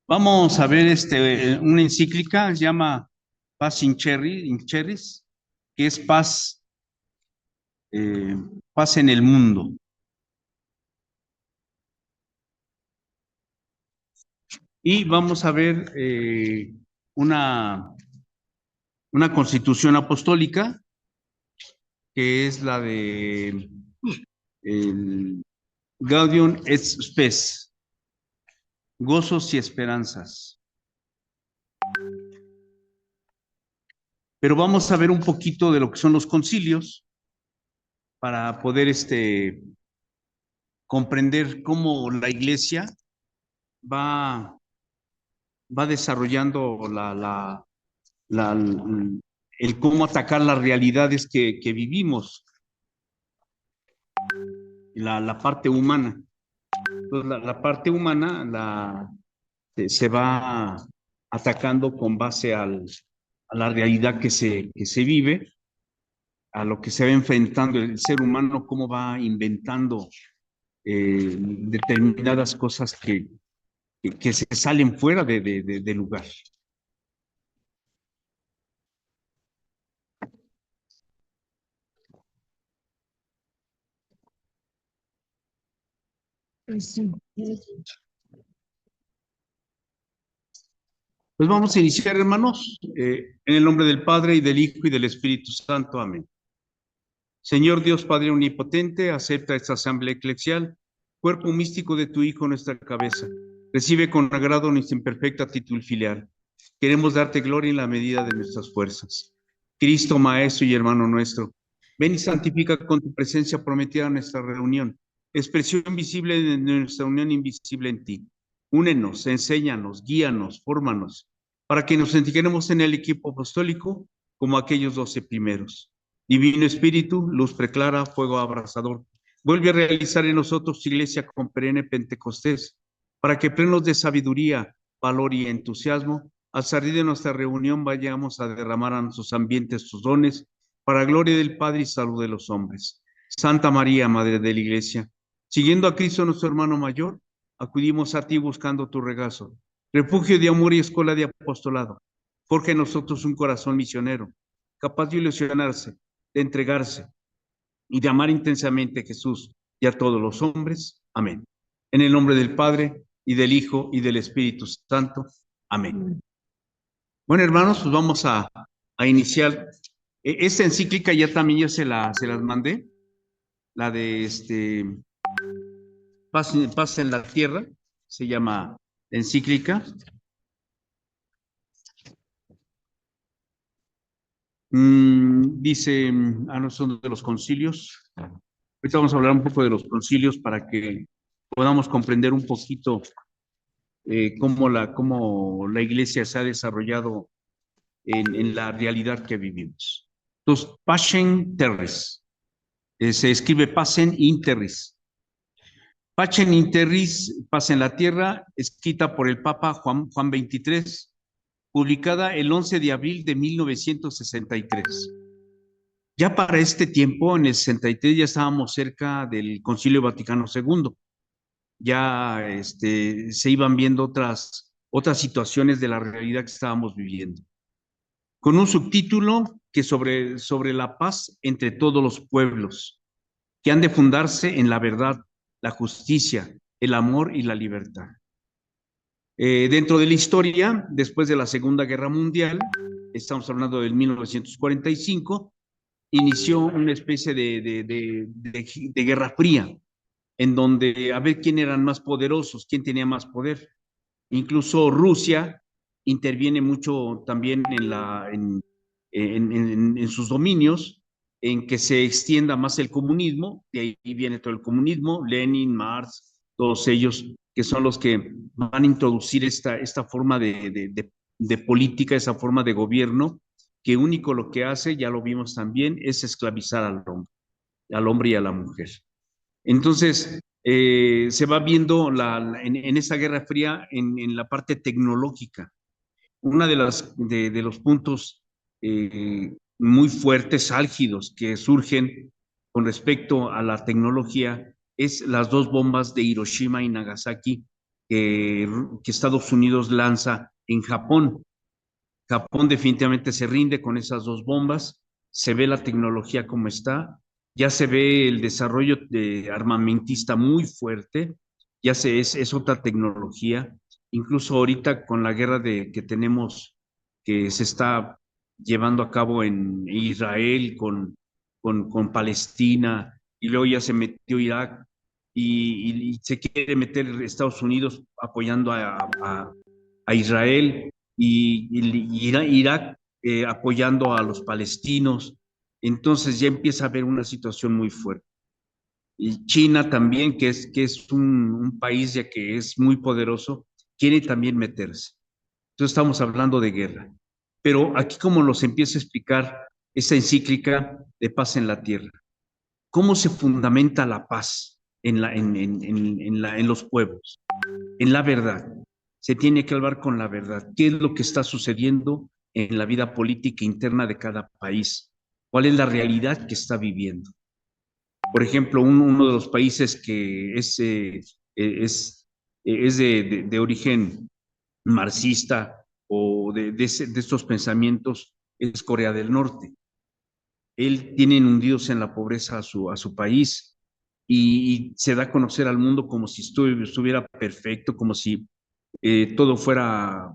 Vamos a ver una encíclica, se llama Paz in Cherris, que es paz en el mundo. Y vamos a ver una constitución apostólica, que es la de el Gaudium et Spes, gozos y esperanzas. Pero vamos a ver un poquito de lo que son los concilios para poder comprender cómo la iglesia va, va desarrollando el cómo atacar las realidades que vivimos, la parte humana. Entonces, la parte humana se va atacando con base a la realidad que se vive, a lo que se va enfrentando el ser humano, cómo va inventando determinadas cosas que se salen fuera de lugar. Pues vamos a iniciar, hermanos, en el nombre del Padre, y del Hijo, y del Espíritu Santo. Amén. Señor Dios Padre Omnipotente, acepta esta asamblea eclesial, cuerpo místico de tu Hijo, nuestra cabeza. Recibe con agrado nuestra imperfecta actitud filial. Queremos darte gloria en la medida de nuestras fuerzas. Cristo, Maestro y hermano nuestro, ven y santifica con tu presencia prometida nuestra reunión, expresión visible de nuestra unión invisible en ti. Únenos, enséñanos, guíanos, fórmanos, para que nos integremos en el equipo apostólico como aquellos 12 primeros. Divino Espíritu, luz preclara, fuego abrasador, vuelve a realizar en nosotros iglesia con perenne Pentecostés, para que plenos de sabiduría, valor y entusiasmo, al salir de nuestra reunión vayamos a derramar a nuestros ambientes sus dones, para gloria del Padre y salud de los hombres. Santa María, Madre de la Iglesia, siguiendo a Cristo nuestro hermano mayor, acudimos a ti buscando tu regazo, refugio de amor y escuela de apostolado. Forja en nosotros un corazón misionero, capaz de ilusionarse, de entregarse y de amar intensamente a Jesús y a todos los hombres. Amén. En el nombre del Padre, y del Hijo, y del Espíritu Santo. Amén. Bueno, hermanos, pues vamos a iniciar. Esta encíclica ya también se las mandé, la de Paz en la Tierra, se llama encíclica. Dice, no son de los concilios. Ahorita vamos a hablar un poco de los concilios para que podamos comprender un poquito cómo la iglesia se ha desarrollado en la realidad que vivimos. Entonces, Pacem Terris, se escribe Pacem in Terris. Pacem in Terris, paz en la tierra, escrita por el Papa Juan XXIII, publicada el 11 de abril de 1963. Ya para este tiempo, en el 63, ya estábamos cerca del Concilio Vaticano II. Ya se iban viendo otras situaciones de la realidad que estábamos viviendo. Con un subtítulo que sobre la paz entre todos los pueblos, que han de fundarse en la verdad, la justicia, el amor y la libertad. Dentro de la historia, después de la Segunda Guerra Mundial, estamos hablando del 1945, inició una especie de guerra fría, en donde a ver quién eran más poderosos, quién tenía más poder. Incluso Rusia interviene mucho también en sus dominios, en que se extienda más el comunismo, de ahí viene todo el comunismo, Lenin, Marx, todos ellos, que son los que van a introducir esta forma de política, esa forma de gobierno, que único lo que hace, ya lo vimos también, es esclavizar al hombre y a la mujer. Entonces, Se va viendo en esa Guerra Fría en la parte tecnológica. Uno de los puntos muy fuertes, álgidos, que surgen con respecto a la tecnología es las dos bombas de Hiroshima y Nagasaki que Estados Unidos lanza en Japón. Japón definitivamente se rinde con esas dos bombas, se ve la tecnología como está, ya se ve el desarrollo de armamentista muy fuerte, es otra tecnología, incluso ahorita con la guerra que tenemos, que se está llevando a cabo en Israel con Palestina, y luego ya se metió Irak, y se quiere meter Estados Unidos apoyando a Israel y Irak apoyando a los palestinos. Entonces ya empieza a haber una situación muy fuerte. Y China también, que es un país ya que es muy poderoso, quiere también meterse. Entonces estamos hablando de guerra. Pero aquí como nos empieza a explicar esa encíclica de paz en la tierra, ¿cómo se fundamenta la paz en los pueblos? En la verdad. Se tiene que hablar con la verdad. ¿Qué es lo que está sucediendo en la vida política interna de cada país? ¿Cuál es la realidad que está viviendo? Por ejemplo, uno de los países que es de origen marxista o de estos pensamientos es Corea del Norte. Él tiene hundidos en la pobreza a su país y se da a conocer al mundo como si estuviera perfecto, como si todo fuera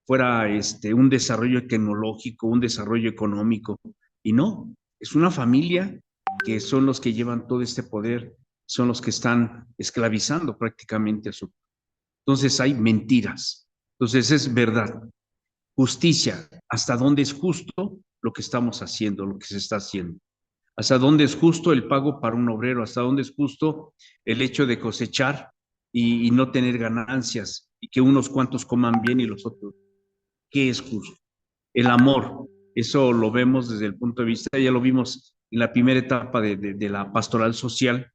un desarrollo tecnológico, un desarrollo económico. Y no, es una familia que son los que llevan todo este poder, son los que están esclavizando prácticamente a su. Entonces hay mentiras. Entonces es verdad. Justicia, ¿hasta dónde es justo lo que estamos haciendo, lo que se está haciendo? ¿Hasta dónde es justo el pago para un obrero? ¿Hasta dónde es justo el hecho de cosechar y no tener ganancias y que unos cuantos coman bien y los otros? ¿Qué es justo? El amor, eso lo vemos desde el punto de vista, ya lo vimos en la primera etapa de la pastoral social,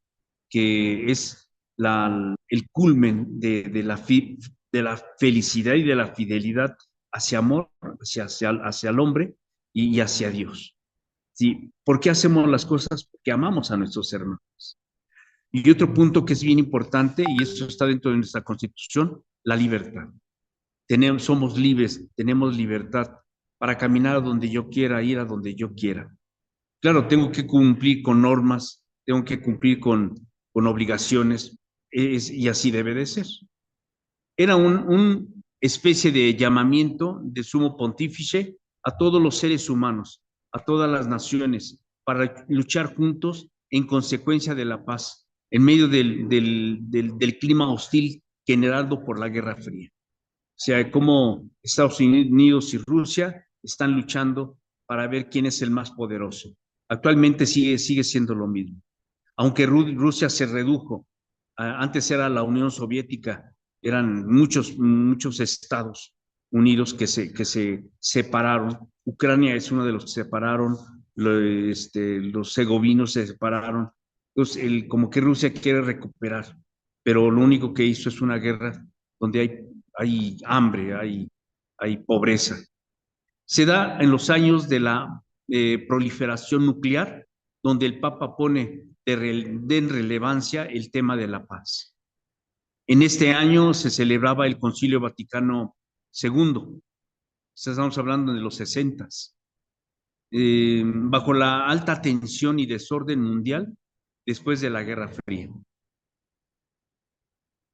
que es el culmen de la felicidad y de la fidelidad hacia amor, hacia el hombre y hacia Dios. ¿Sí? ¿Por qué hacemos las cosas? Porque amamos a nuestros hermanos. Y otro punto que es bien importante, y eso está dentro de nuestra Constitución, la libertad. Somos libres, tenemos libertad para caminar a donde yo quiera, ir a donde yo quiera. Claro, tengo que cumplir con normas, tengo que cumplir con obligaciones, y así debe de ser. Era un especie de llamamiento de sumo pontífice a todos los seres humanos, a todas las naciones, para luchar juntos en consecuencia de la paz, en medio del clima hostil generado por la Guerra Fría. O sea, cómo Estados Unidos y Rusia están luchando para ver quién es el más poderoso. Actualmente sigue siendo lo mismo. Aunque Rusia se redujo, antes era la Unión Soviética, eran muchos Estados Unidos que se separaron. Ucrania es uno de los que se separaron, los segovinos se separaron. Entonces, como que Rusia quiere recuperar, pero lo único que hizo es una guerra donde hay hambre, hay pobreza. Se da en los años de la proliferación nuclear, donde el Papa pone de relevancia el tema de la paz. En este año se celebraba el Concilio Vaticano II, estamos hablando de los 60, bajo la alta tensión y desorden mundial después de la Guerra Fría.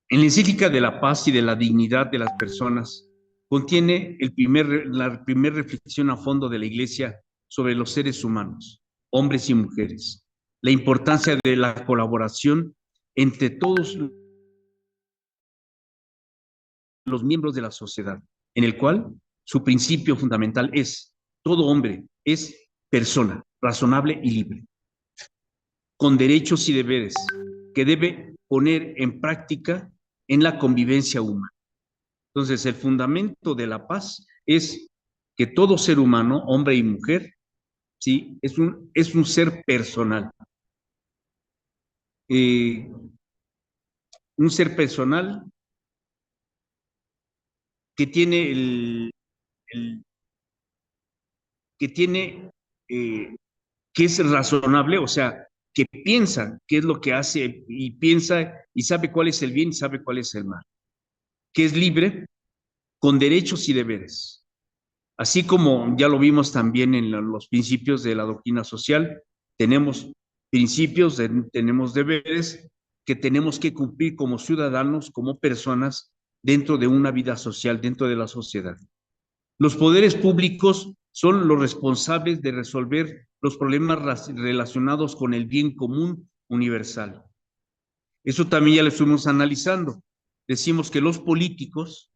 En la encíclica de la paz y de la dignidad de las personas, contiene la primera reflexión a fondo de la Iglesia sobre los seres humanos, hombres y mujeres, la importancia de la colaboración entre todos los miembros de la sociedad, en el cual su principio fundamental es: todo hombre es persona razonable y libre, con derechos y deberes que debe poner en práctica en la convivencia humana. Entonces, el fundamento de la paz es que todo ser humano, hombre y mujer, ¿sí? Es un ser personal. Eh, un ser personal que tiene el- que tiene, que es razonable, o sea, que piensa qué es lo que hace y piensa y sabe cuál es el bien y sabe cuál es el mal, que es libre con derechos y deberes. Así como ya lo vimos también en los principios de la doctrina social, tenemos principios, tenemos deberes que tenemos que cumplir como ciudadanos, como personas, dentro de una vida social, dentro de la sociedad. Los poderes públicos son los responsables de resolver los problemas relacionados con el bien común universal. Eso también ya lo estuvimos analizando. Decimos que los políticos,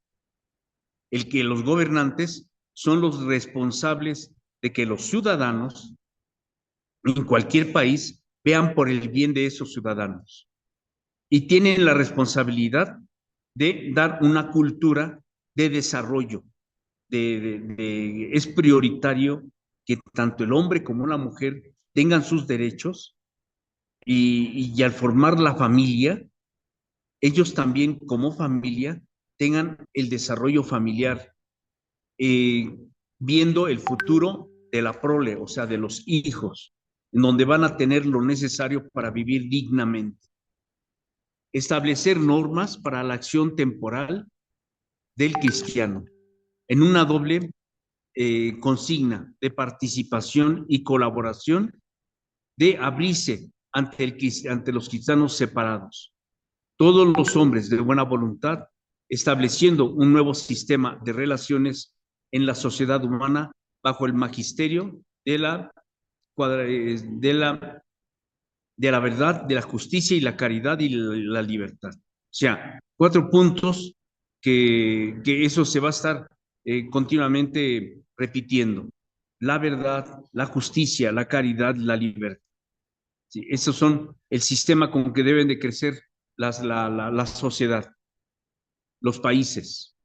que los gobernantes son los responsables de que los ciudadanos en cualquier país vean por el bien de esos ciudadanos y tienen la responsabilidad de dar una cultura de desarrollo. Es prioritario que tanto el hombre como la mujer tengan sus derechos y al formar la familia, ellos también como familia tengan el desarrollo familiar, eh, viendo el futuro de la prole, o sea, de los hijos, en donde van a tener lo necesario para vivir dignamente. Establecer normas para la acción temporal del cristiano, en una doble consigna de participación y colaboración, de abrirse ante los cristianos separados. Todos los hombres de buena voluntad, estableciendo un nuevo sistema de relaciones en la sociedad humana bajo el magisterio de la verdad, de la justicia y la caridad y la libertad. O sea, 4 puntos que eso se va a estar continuamente repitiendo. La verdad, la justicia, la caridad, la libertad. Sí, esos son el sistema con que deben de crecer la sociedad, los países.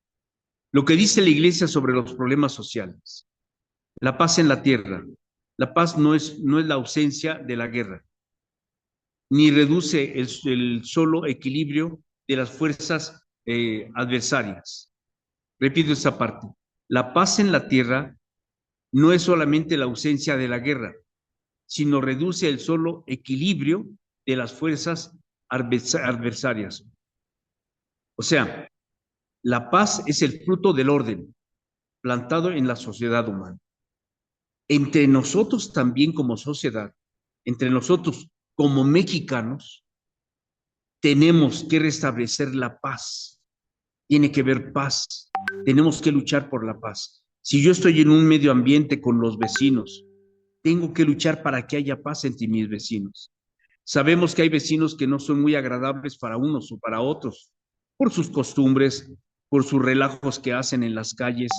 Lo que dice la Iglesia sobre los problemas sociales. La paz en la tierra. La paz no es la ausencia de la guerra, ni reduce el solo equilibrio de las fuerzas adversarias. Repito esa parte. La paz en la tierra no es solamente la ausencia de la guerra, sino reduce el solo equilibrio de las fuerzas adversarias. O sea, la paz es el fruto del orden plantado en la sociedad humana. Entre nosotros también como sociedad, entre nosotros como mexicanos, tenemos que restablecer la paz. Tiene que haber paz. Tenemos que luchar por la paz. Si yo estoy en un medio ambiente con los vecinos, tengo que luchar para que haya paz entre mis vecinos. Sabemos que hay vecinos que no son muy agradables para unos o para otros, por sus costumbres, por sus relajos que hacen en las calles,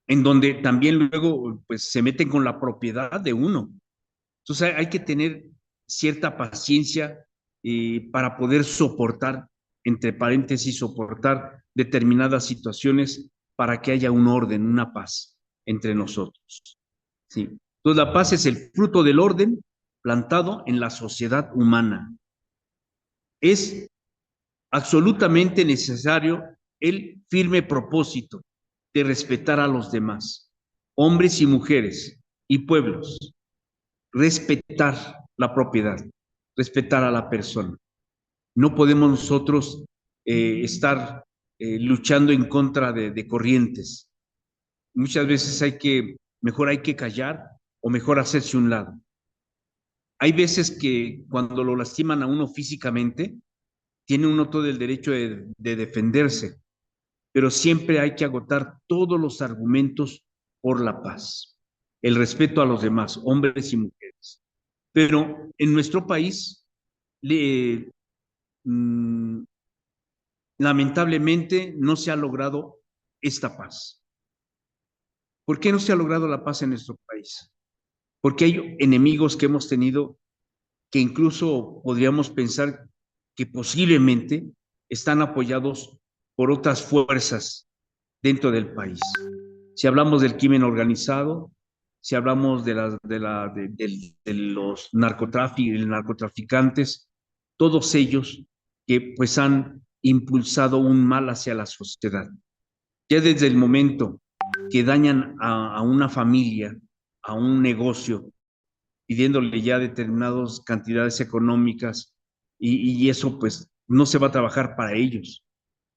en donde también luego pues se meten con la propiedad de uno. Entonces hay que tener cierta paciencia para poder soportar, entre paréntesis, soportar determinadas situaciones para que haya un orden, una paz entre nosotros. ¿Sí? Entonces la paz es el fruto del orden plantado en la sociedad humana. Es absolutamente necesario el firme propósito de respetar a los demás, hombres y mujeres y pueblos, respetar la propiedad, respetar a la persona. No podemos nosotros estar luchando en contra de corrientes. Muchas veces mejor hay que callar o mejor hacerse un lado. Hay veces que cuando lo lastiman a uno físicamente, tiene uno todo el derecho de defenderse, pero siempre hay que agotar todos los argumentos por la paz, el respeto a los demás, hombres y mujeres. Pero en nuestro país, le, mm, lamentablemente, no se ha logrado esta paz. ¿Por qué no se ha logrado la paz en nuestro país? Porque hay enemigos que hemos tenido que incluso podríamos pensar que posiblemente están apoyados por otras fuerzas dentro del país. Si hablamos del crimen organizado, si hablamos de los narcotraficantes, todos ellos que pues han impulsado un mal hacia la sociedad. Ya desde el momento que dañan a una familia, a un negocio, pidiéndole ya determinadas cantidades económicas y eso pues no se va a trabajar para ellos.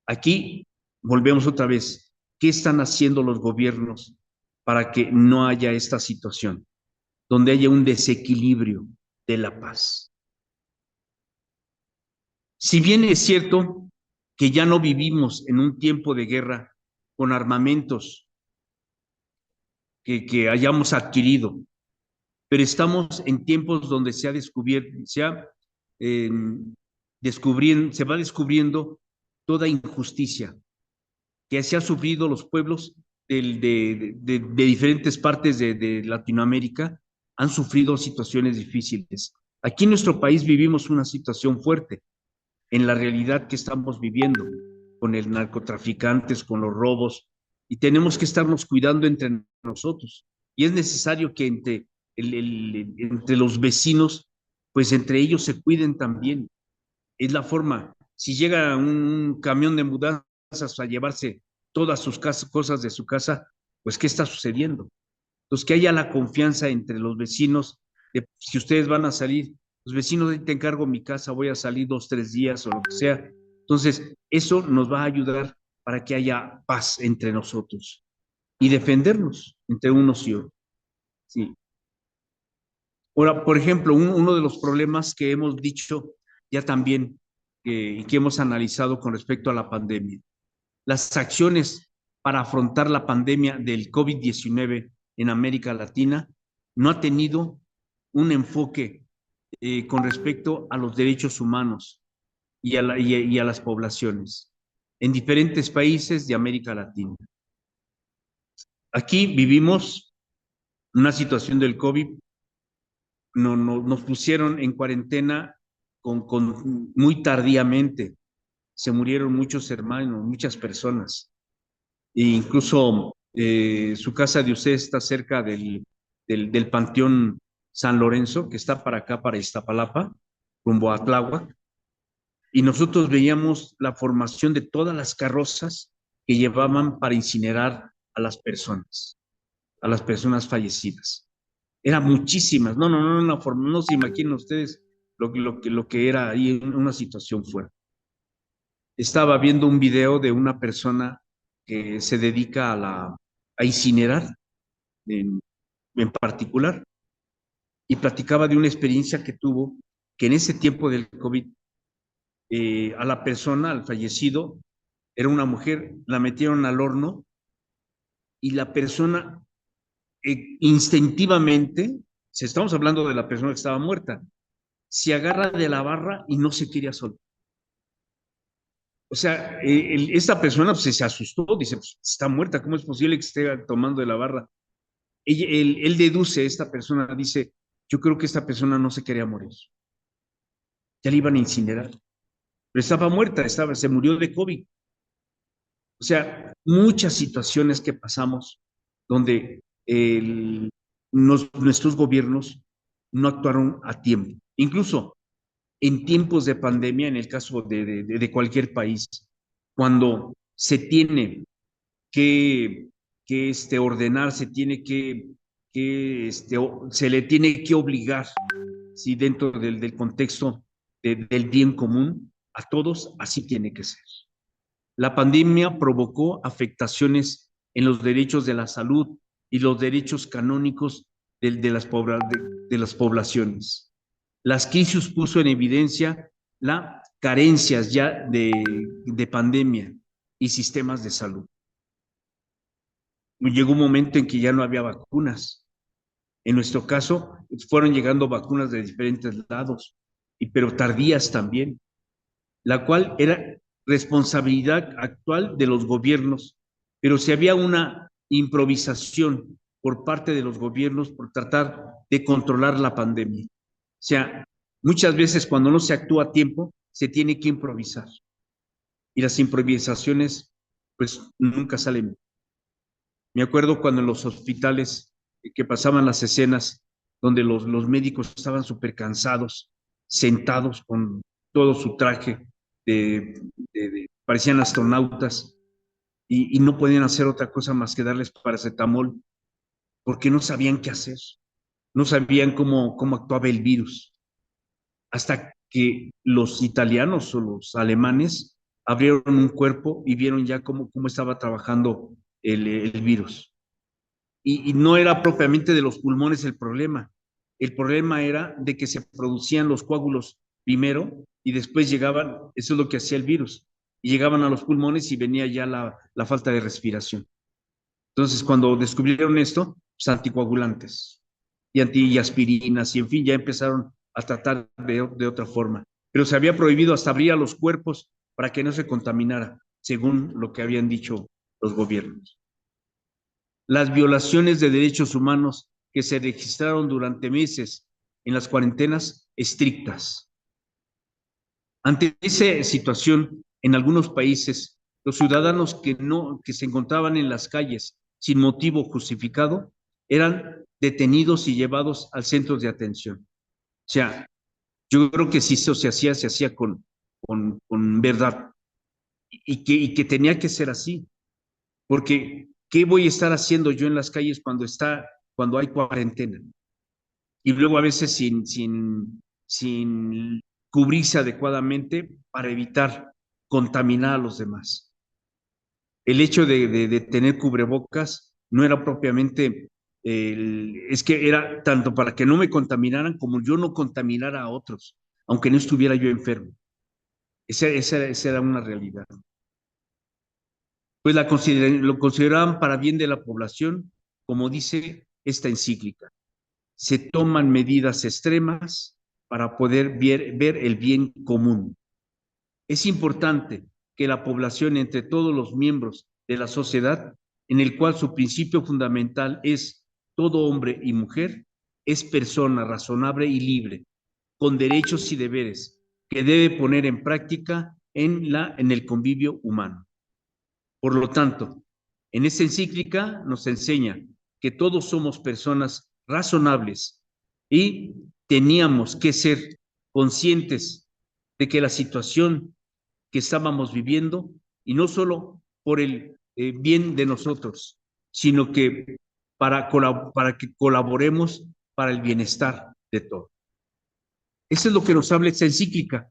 Aquí volvemos otra vez. ¿Qué están haciendo los gobiernos para que no haya esta situación, donde haya un desequilibrio de la paz? Si bien es cierto que ya no vivimos en un tiempo de guerra con armamentos que hayamos adquirido, pero estamos en tiempos donde se ha descubierto, eh, se va descubriendo toda injusticia que se ha sufrido los pueblos de diferentes partes de Latinoamérica, han sufrido situaciones difíciles. Aquí en nuestro país vivimos una situación fuerte en la realidad que estamos viviendo, con el narcotraficantes, con los robos, y tenemos que estarnos cuidando entre nosotros. Y es necesario que entre los vecinos, pues entre ellos se cuiden también. Es la forma. Si llega un camión de mudanzas a llevarse todas sus cosas de su casa, pues ¿qué está sucediendo? Entonces, que haya la confianza entre los vecinos, de si ustedes van a salir, los vecinos, te encargo mi casa, voy a salir 2, 3 días o lo que sea. Entonces, eso nos va a ayudar para que haya paz entre nosotros y defendernos entre unos y otros. Sí. Ahora, por ejemplo, uno de los problemas que hemos dicho ya también y que hemos analizado con respecto a la pandemia, las acciones para afrontar la pandemia del COVID-19 en América Latina no ha tenido un enfoque con respecto a los derechos humanos y a las poblaciones en diferentes países de América Latina. Aquí vivimos una situación del COVID, nos pusieron en cuarentena muy tardíamente, se murieron muchos hermanos, muchas personas. E incluso su casa de usted está cerca del Panteón San Lorenzo, que está para acá, para Iztapalapa, rumbo a Tláhuac, y nosotros veíamos la formación de todas las carrozas que llevaban para incinerar a las personas fallecidas. Eran muchísimas, no se imaginen ustedes lo que era ahí una situación fuerte. Estaba viendo un video de una persona que se dedica a incinerar en, en particular y platicaba de una experiencia que tuvo que en ese tiempo del COVID a la persona, al fallecido, era una mujer, la metieron al horno y la persona instintivamente, si estamos hablando de la persona que estaba muerta, se agarra de la barra y no se quería soltar. O sea, esta persona pues, se asustó, dice, pues, está muerta, ¿cómo es posible que esté tomando de la barra? Él deduce, esta persona dice, yo creo que esta persona no se quería morir. Ya le iban a incinerar. Pero estaba muerta, se murió de COVID. O sea, muchas situaciones que pasamos donde nuestros gobiernos no actuaron a tiempo. Incluso en tiempos de pandemia, en el caso de cualquier país, cuando se tiene que ordenar, se tiene se le tiene que obligar, ¿sí? Dentro del contexto del bien común, a todos, así tiene que ser. La pandemia provocó afectaciones en los derechos de la salud y los derechos canónicos de las poblaciones. Las crisis puso en evidencia las carencias ya de pandemia y sistemas de salud. Llegó un momento en que ya no había vacunas. En nuestro caso, fueron llegando vacunas de diferentes lados, pero tardías también, la cual era responsabilidad actual de los gobiernos, pero si había una improvisación por parte de los gobiernos por tratar de controlar la pandemia. O sea, muchas veces cuando no se actúa a tiempo, se tiene que improvisar. Y las improvisaciones, pues, nunca salen. Me acuerdo cuando en los hospitales que pasaban las escenas donde los médicos estaban súper cansados, sentados con todo su traje, de, parecían astronautas y no podían hacer otra cosa más que darles paracetamol porque no sabían qué hacer, no sabían cómo actuaba el virus, hasta que los italianos o los alemanes abrieron un cuerpo y vieron ya cómo estaba trabajando el virus. Y no era propiamente de los pulmones el problema era de que se producían los coágulos primero y después llegaban, eso es lo que hacía el virus, y llegaban a los pulmones y venía ya la falta de respiración. Entonces, cuando descubrieron esto, pues anticoagulantes y aspirinas, y en fin, ya empezaron a tratar de otra forma. Pero se había prohibido hasta abrir a los cuerpos para que no se contaminara, según lo que habían dicho los gobiernos. Las violaciones de derechos humanos que se registraron durante meses en las cuarentenas estrictas. Ante esa situación, en algunos países, los ciudadanos que se encontraban en las calles sin motivo justificado eran detenidos y llevados al centro de atención. O sea, yo creo que si eso se hacía con verdad y que tenía que ser así, porque ¿qué voy a estar haciendo yo en las calles cuando hay cuarentena? Y luego a veces sin cubrirse adecuadamente para evitar contaminar a los demás. El hecho de tener cubrebocas no era propiamente, es que era tanto para que no me contaminaran como yo no contaminara a otros, aunque no estuviera yo enfermo. Esa era una realidad. Pues lo consideraban para bien de la población, como dice esta encíclica. Se toman medidas extremas para poder ver el bien común. Es importante que la población, entre todos los miembros de la sociedad, en el cual su principio fundamental es todo hombre y mujer, es persona razonable y libre, con derechos y deberes, que debe poner en práctica en el convivio humano. Por lo tanto, en esta encíclica nos enseña que todos somos personas razonables y teníamos que ser conscientes de que la situación que estábamos viviendo, y no solo por el bien de nosotros, sino que para que colaboremos para el bienestar de todos. Eso es lo que nos habla esta encíclica.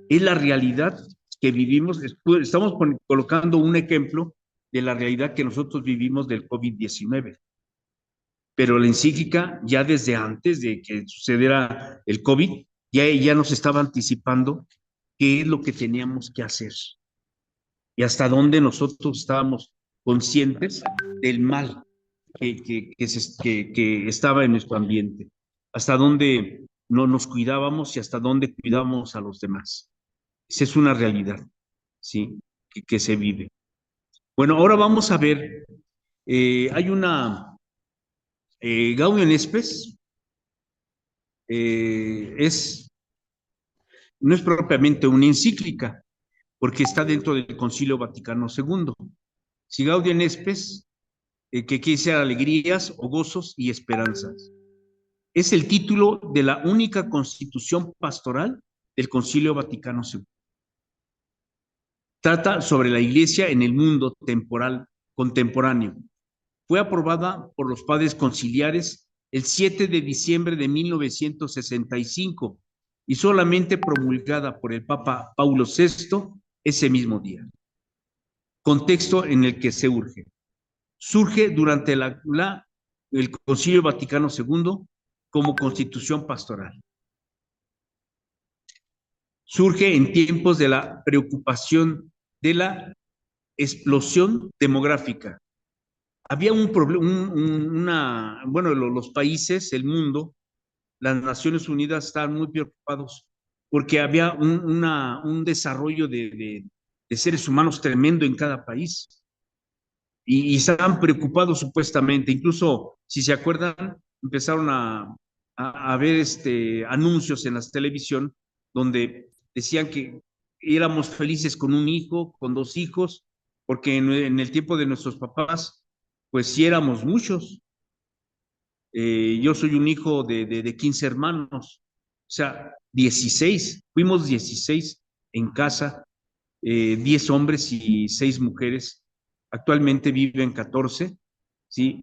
Es la realidad que vivimos. Estamos colocando un ejemplo de la realidad que nosotros vivimos del COVID-19. Pero la encíclica, ya desde antes de que sucediera el COVID, ya nos estaba anticipando qué es lo que teníamos que hacer y hasta dónde nosotros estábamos conscientes del mal que estaba en nuestro ambiente, hasta dónde no nos cuidábamos y hasta dónde cuidábamos a los demás. Esa es una realidad, ¿sí? Que se vive. Bueno, ahora vamos a ver, hay una, Gaudium et Spes, no es propiamente una encíclica, porque está dentro del Concilio Vaticano II. Si Gaudium et Spes, que quiere decir alegrías o gozos y esperanzas. Es el título de la única constitución pastoral del Concilio Vaticano II. Trata sobre la iglesia en el mundo temporal contemporáneo. Fue aprobada por los padres conciliares el 7 de diciembre de 1965 y solamente promulgada por el Papa Paulo VI ese mismo día. Contexto en el que se urge. Surge durante el Concilio Vaticano II como constitución pastoral. Surge en tiempos de la preocupación de la explosión demográfica. Había un problema, bueno, los países, el mundo, las Naciones Unidas estaban muy preocupados porque había un desarrollo de seres humanos tremendo en cada país y estaban preocupados supuestamente, incluso si se acuerdan, empezaron a ver anuncios en la televisión donde decían que éramos felices con un hijo, con dos hijos, porque en el tiempo de nuestros papás, pues sí éramos muchos. Yo soy un hijo de 15 hermanos, o sea, 16, fuimos 16 en casa, 10 hombres y 6 mujeres. Actualmente viven 14, ¿sí?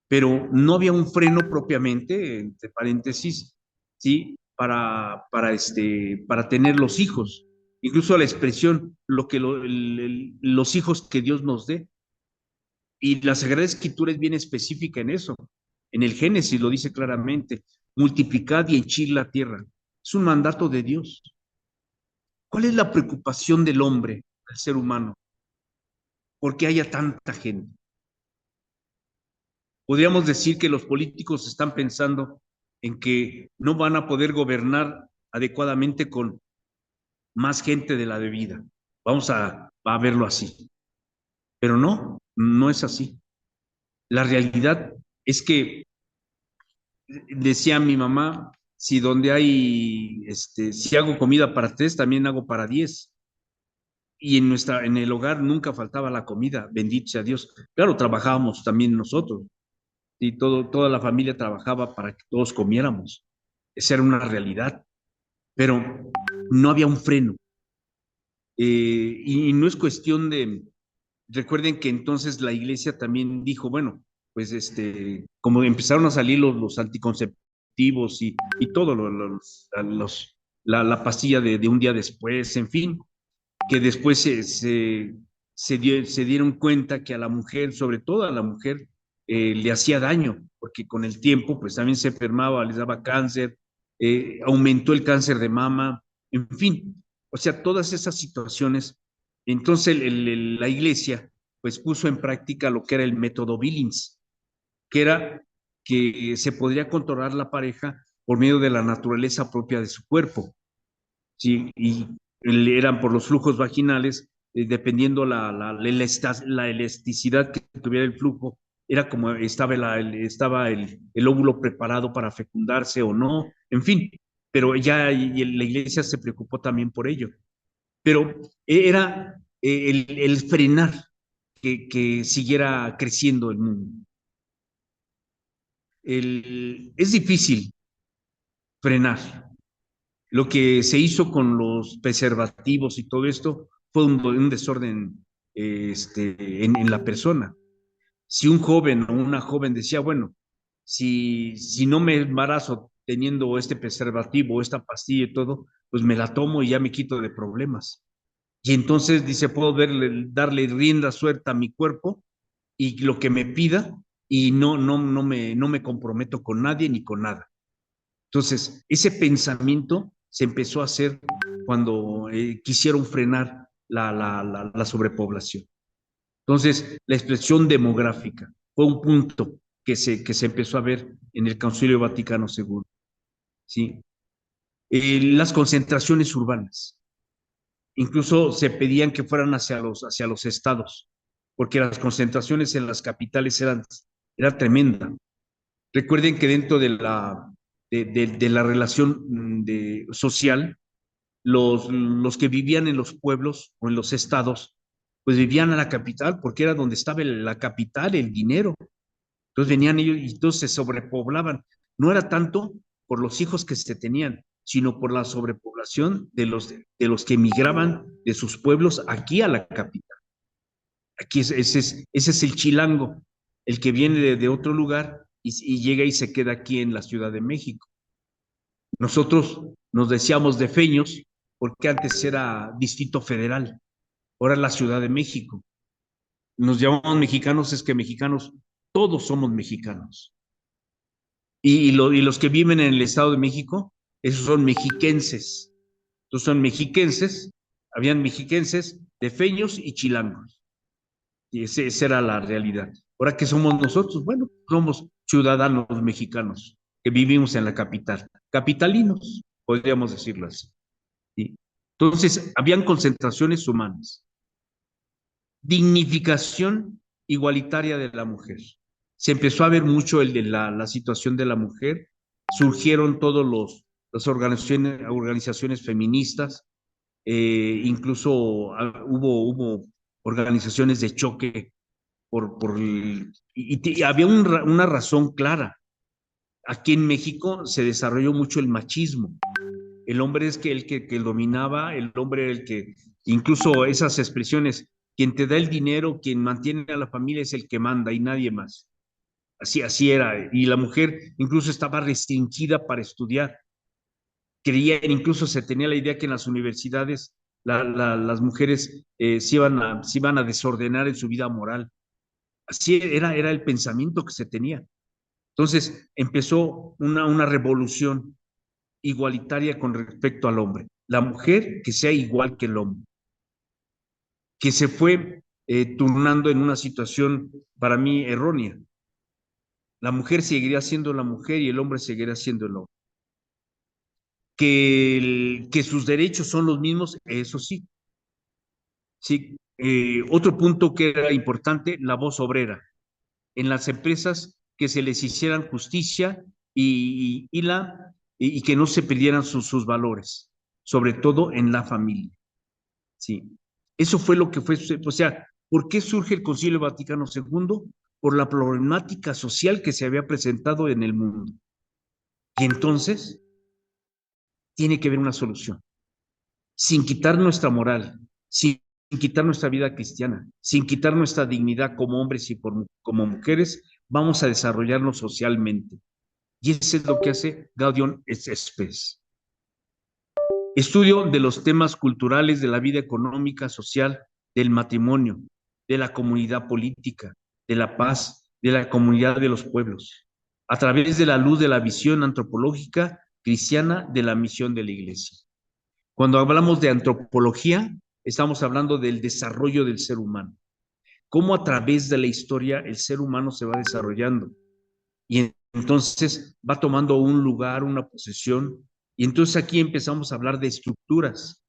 Pero no había un freno propiamente, entre paréntesis, ¿sí? Para tener los hijos. Incluso la expresión, los hijos que Dios nos dé. Y la Sagrada Escritura es bien específica en eso. En el Génesis lo dice claramente, multiplicad y henchid la tierra. Es un mandato de Dios. ¿Cuál es la preocupación del hombre, del ser humano? ¿Por qué haya tanta gente? Podríamos decir que los políticos están pensando en que no van a poder gobernar adecuadamente con más gente de la debida. Vamos a verlo así. Pero no, no es así. La realidad es que, decía mi mamá, si donde hay, si hago comida para 3, también hago para 10. Y en el hogar nunca faltaba la comida, bendito sea Dios. Claro, trabajábamos también nosotros, y toda la familia trabajaba para que todos comiéramos. Esa era una realidad, pero no había un freno. Y no es cuestión de, recuerden que entonces la iglesia también dijo, bueno, pues como empezaron a salir los anticonceptivos y todo, la pastilla de un día después, en fin, que después se dieron cuenta que a la mujer, sobre todo a la mujer, le hacía daño, porque con el tiempo pues también se enfermaba, les daba cáncer, aumentó el cáncer de mama, en fin, o sea, todas esas situaciones. Entonces la iglesia pues puso en práctica lo que era el método Billings, que era que se podría controlar la pareja por medio de la naturaleza propia de su cuerpo, ¿sí? Y eran por los flujos vaginales, dependiendo la elasticidad que tuviera el flujo, era como estaba el óvulo preparado para fecundarse o no, en fin, pero ya la iglesia se preocupó también por ello. Pero era el frenar que siguiera creciendo el mundo. Es difícil frenar. Lo que se hizo con los preservativos y todo esto fue un desorden en la persona. Si un joven o una joven decía, bueno, si no me embarazo teniendo este preservativo, esta pastilla y todo, pues me la tomo y ya me quito de problemas. Y entonces dice, puedo darle rienda suelta a mi cuerpo y lo que me pida y no me comprometo con nadie ni con nada. Entonces, ese pensamiento se empezó a hacer cuando quisieron frenar la sobrepoblación. Entonces, la expresión demográfica fue un punto que se empezó a ver en el Concilio Vaticano II. ¿Sí? Las concentraciones urbanas. Incluso se pedían que fueran hacia los estados, porque las concentraciones en las capitales era tremenda. Recuerden que dentro de la relación social, los que vivían en los pueblos o en los estados, pues vivían a la capital porque era donde estaba la capital, el dinero. Entonces venían ellos y entonces se sobrepoblaban. No era tanto por los hijos que se tenían, sino por la sobrepoblación de los que emigraban de sus pueblos aquí a la capital. Aquí ese es el chilango, el que viene de otro lugar y llega y se queda aquí en la Ciudad de México. Nosotros nos decíamos defeños porque antes era Distrito Federal, ahora es la Ciudad de México. Nos llamamos mexicanos, es que mexicanos, todos somos mexicanos. Y los que viven en el Estado de México, esos son mexiquenses. Entonces son mexiquenses, habían mexiquenses, defeños y chilangos. Y esa era la realidad. Ahora, ¿qué somos nosotros? Bueno, somos ciudadanos mexicanos que vivimos en la capital, capitalinos, podríamos decirlo así. ¿Sí? Entonces, habían concentraciones humanas, dignificación igualitaria de la mujer. Se empezó a ver mucho el de la situación de la mujer, surgieron las organizaciones feministas, incluso hubo organizaciones de choque y había una razón clara. Aquí en México se desarrolló mucho el machismo. El hombre es que dominaba, el hombre era el que, incluso esas expresiones, quien te da el dinero, quien mantiene a la familia es el que manda y nadie más. Así era. Y la mujer incluso estaba restringida para estudiar. Creían, incluso se tenía la idea que en las universidades las mujeres se iban a desordenar en su vida moral. Así era el pensamiento que se tenía. Entonces empezó una revolución igualitaria con respecto al hombre. La mujer que sea igual que el hombre, que se fue turnando en una situación para mí errónea. La mujer seguiría siendo la mujer y el hombre seguiría siendo el hombre. Que sus derechos son los mismos, eso sí. Sí. Otro punto que era importante, la voz obrera. En las empresas que se les hicieran justicia y que no se perdieran sus valores, sobre todo en la familia. Sí. Eso fue lo que fue, o sea, ¿por qué surge el Concilio Vaticano II? Por la problemática social que se había presentado en el mundo. Y entonces tiene que haber una solución, sin quitar nuestra moral, sin quitar nuestra vida cristiana, sin quitar nuestra dignidad como hombres y como mujeres, vamos a desarrollarnos socialmente. Y eso es lo que hace Gaudium et Spes. Estudio de los temas culturales de la vida económica, social, del matrimonio, de la comunidad política, de la paz, de la comunidad de los pueblos, a través de la luz de la visión antropológica cristiana de la misión de la Iglesia. Cuando hablamos de antropología, estamos hablando del desarrollo del ser humano, cómo a través de la historia el ser humano se va desarrollando y entonces va tomando un lugar, una posesión, y entonces aquí empezamos a hablar de estructuras.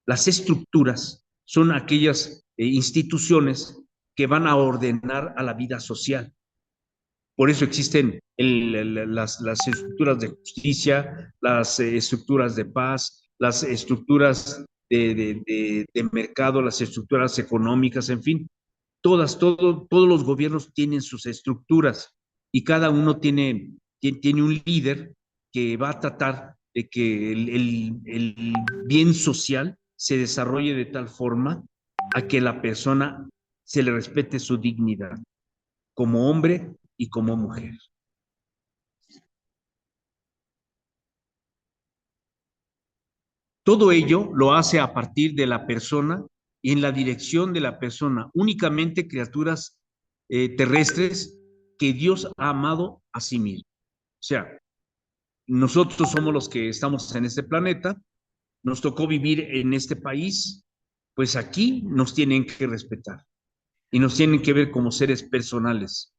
Las estructuras son aquellas instituciones que van a ordenar a la vida social. Por eso existen las estructuras de justicia, las estructuras de paz, las estructuras de mercado, las estructuras económicas, en fin, todos los gobiernos tienen sus estructuras y cada uno tiene un líder que va a tratar de que el bien social se desarrolle de tal forma a que la persona se le respete su dignidad como hombre y como mujer. Todo ello lo hace a partir de la persona y en la dirección de la persona, únicamente criaturas terrestres que Dios ha amado a sí mismo. O sea, nosotros somos los que estamos en este planeta, nos tocó vivir en este país, pues aquí nos tienen que respetar y nos tienen que ver como seres personales,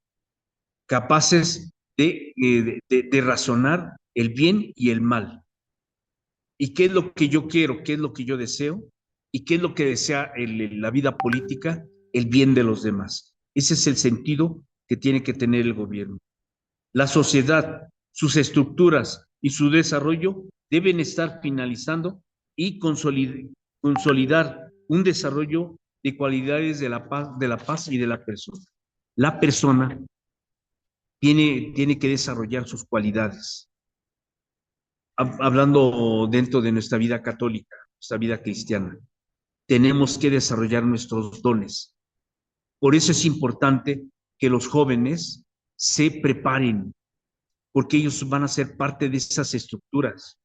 capaces de razonar el bien y el mal. ¿Y qué es lo que yo quiero? ¿Qué es lo que yo deseo? ¿Y qué es lo que desea la vida política? El bien de los demás. Ese es el sentido que tiene que tener el gobierno. La sociedad, sus estructuras y su desarrollo deben estar finalizando y consolidar un desarrollo de cualidades de la paz y de la persona. La persona tiene que desarrollar sus cualidades. Hablando dentro de nuestra vida católica, nuestra vida cristiana, tenemos que desarrollar nuestros dones. Por eso es importante que los jóvenes se preparen, porque ellos van a ser parte de esas estructuras.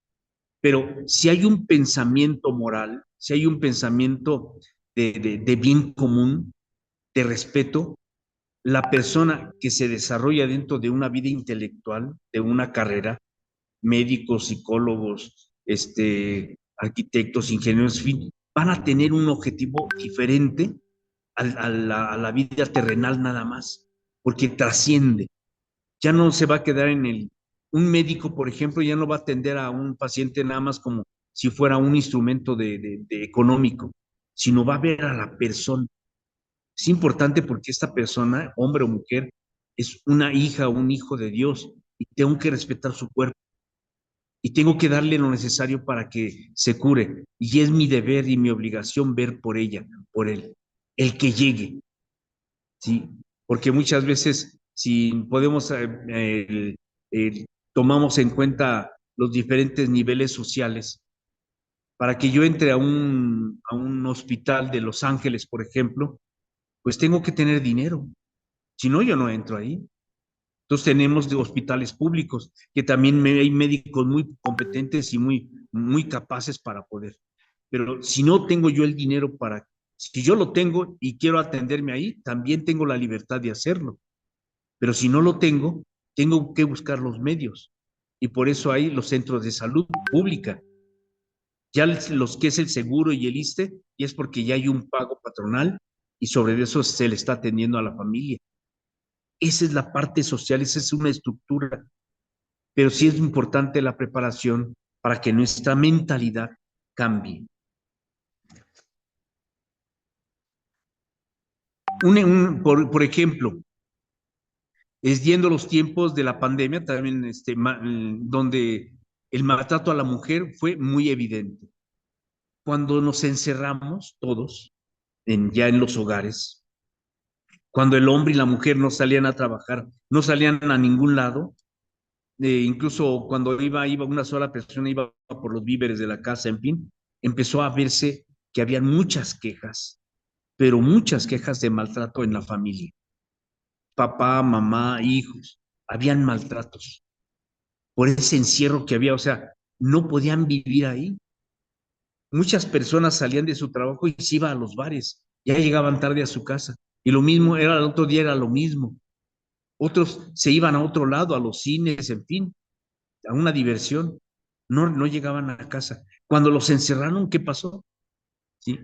Pero si hay un pensamiento moral, si hay un pensamiento de bien común, de respeto, la persona que se desarrolla dentro de una vida intelectual, de una carrera, médicos, psicólogos, arquitectos, ingenieros, en fin, van a tener un objetivo diferente a la vida terrenal nada más, porque trasciende. Ya no se va a quedar un médico, por ejemplo, ya no va a atender a un paciente nada más como si fuera un instrumento de económico, sino va a ver a la persona. Es importante porque esta persona, hombre o mujer, es una hija o un hijo de Dios y tengo que respetar su cuerpo y tengo que darle lo necesario para que se cure. Y es mi deber y mi obligación ver por ella, por él, el que llegue, ¿sí? Porque muchas veces, si podemos, tomamos en cuenta los diferentes niveles sociales, Para que yo entre a un hospital de Los Ángeles, por ejemplo, pues tengo que tener dinero. Si no, yo no entro ahí. Entonces tenemos de hospitales públicos que también hay médicos muy competentes y muy capaces para poder. Pero si no tengo yo el dinero para, si yo lo tengo y quiero atenderme ahí, también tengo la libertad de hacerlo. Pero si no lo tengo, tengo que buscar los medios. Y por eso hay los centros de salud pública. Ya los que es el seguro y el ISSSTE, y es porque ya hay un pago patronal y sobre eso se le está atendiendo a la familia. Esa es la parte social, esa es una estructura, pero sí es importante la preparación para que nuestra mentalidad cambie. Por ejemplo, es yendo los tiempos de la pandemia, también donde el maltrato a la mujer fue muy evidente. Cuando nos encerramos todos ya en los hogares, cuando el hombre y la mujer no salían a trabajar, no salían a ningún lado, incluso cuando iba una sola persona, iba por los víveres de la casa, en fin, empezó a verse que habían muchas quejas, pero muchas quejas de maltrato en la familia. Papá, mamá, hijos, habían maltratos por ese encierro que había, o sea, no podían vivir ahí. Muchas personas salían de su trabajo y se iban a los bares, ya llegaban tarde a su casa. Y lo mismo, era el otro día era lo mismo. Otros se iban a otro lado, a los cines, en fin, a una diversión. No llegaban a casa. Cuando los encerraron, ¿qué pasó? ¿Sí?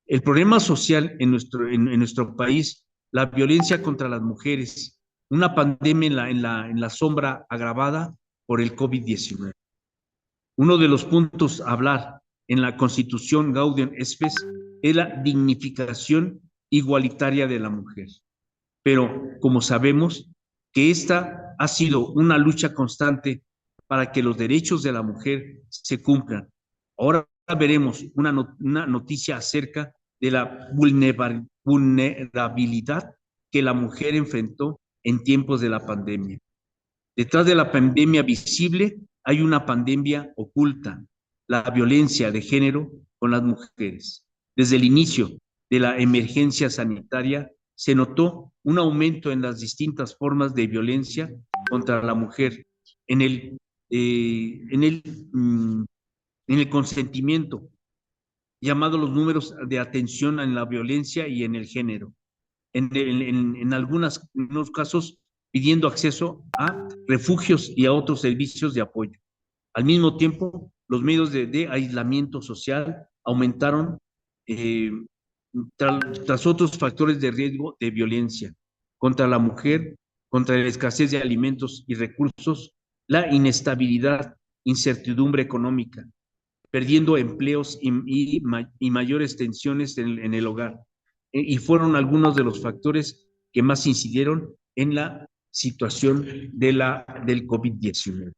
El problema social en nuestro país, la violencia contra las mujeres, una pandemia en la sombra agravada por el COVID-19. Uno de los puntos a hablar en la Constitución Gaudium Spes es la dignificación igualitaria de la mujer. Pero como sabemos que esta ha sido una lucha constante para que los derechos de la mujer se cumplan. Ahora veremos una noticia acerca de la vulnerabilidad que la mujer enfrentó en tiempos de la pandemia. Detrás de la pandemia visible hay una pandemia oculta, la violencia de género con las mujeres. Desde el inicio de la emergencia sanitaria se notó un aumento en las distintas formas de violencia contra la mujer, en el, eh, en el, mm, en el consentimiento, llamado los números de atención en la violencia y en el género. En algunos casos pidiendo acceso a refugios y a otros servicios de apoyo. Al mismo tiempo, los medios de aislamiento social aumentaron eh, tras otros factores de riesgo de violencia contra la mujer, contra la escasez de alimentos y recursos, la inestabilidad, incertidumbre económica, perdiendo empleos y mayores tensiones en el hogar. Y fueron algunos de los factores que más incidieron en la situación del COVID-19.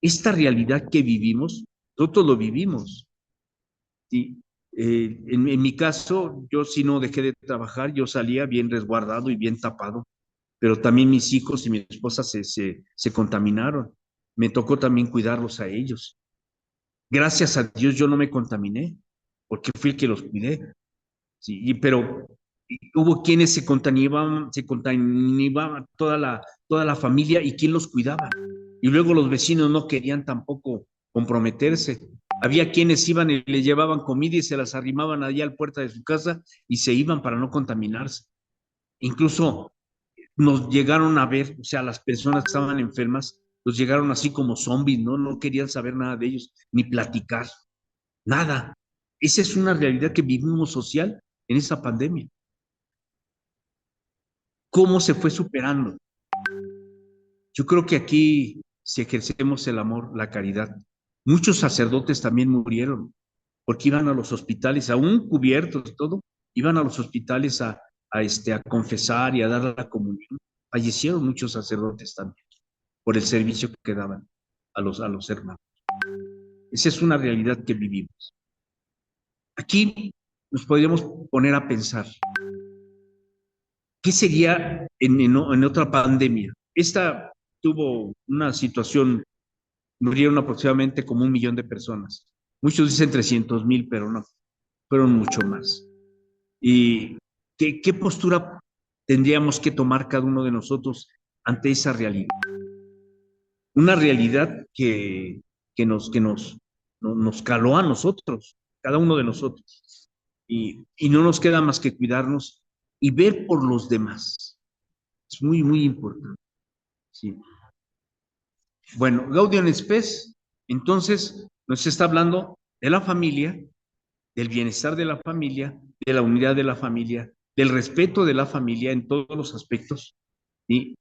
Esta realidad que vivimos, nosotros lo vivimos. ¿Sí? En mi caso, yo si no dejé de trabajar, yo salía bien resguardado y bien tapado, pero también mis hijos y mi esposa se contaminaron. Me tocó también cuidarlos a ellos. Gracias a Dios yo no me contaminé, porque fui el que los cuidé. Sí, pero hubo quienes se contaminaban toda la familia y quién los cuidaba. Y luego los vecinos no querían tampoco comprometerse. Había quienes iban y le llevaban comida y se las arrimaban allá a la puerta de su casa y se iban para no contaminarse. Incluso nos llegaron a ver, o sea, las personas que estaban enfermas, los llegaron así como zombies, ¿no? No querían saber nada de ellos, ni platicar, nada. Esa es una realidad que vivimos social en esa pandemia. ¿Cómo se fue superando? Yo creo que aquí, si ejercemos el amor, la caridad, muchos sacerdotes también murieron porque iban a los hospitales, aún cubiertos, todo, iban a los hospitales a confesar y a dar la comunión. Fallecieron muchos sacerdotes también por el servicio que daban a los hermanos. Esa es una realidad que vivimos. Aquí nos podríamos poner a pensar, ¿qué sería en otra pandemia? Esta tuvo una situación, murieron aproximadamente como 1 millón de personas. Muchos dicen 300,000, pero no, fueron mucho más. ¿Y qué postura tendríamos que tomar cada uno de nosotros ante esa realidad? Una realidad que nos caló a nosotros, cada uno de nosotros. Y no nos queda más que cuidarnos y ver por los demás. Es muy, muy importante. Sí. Bueno, Gaudium Spes, entonces, nos está hablando de la familia, del bienestar de la familia, de la unidad de la familia, del respeto de la familia en todos los aspectos, ¿sí?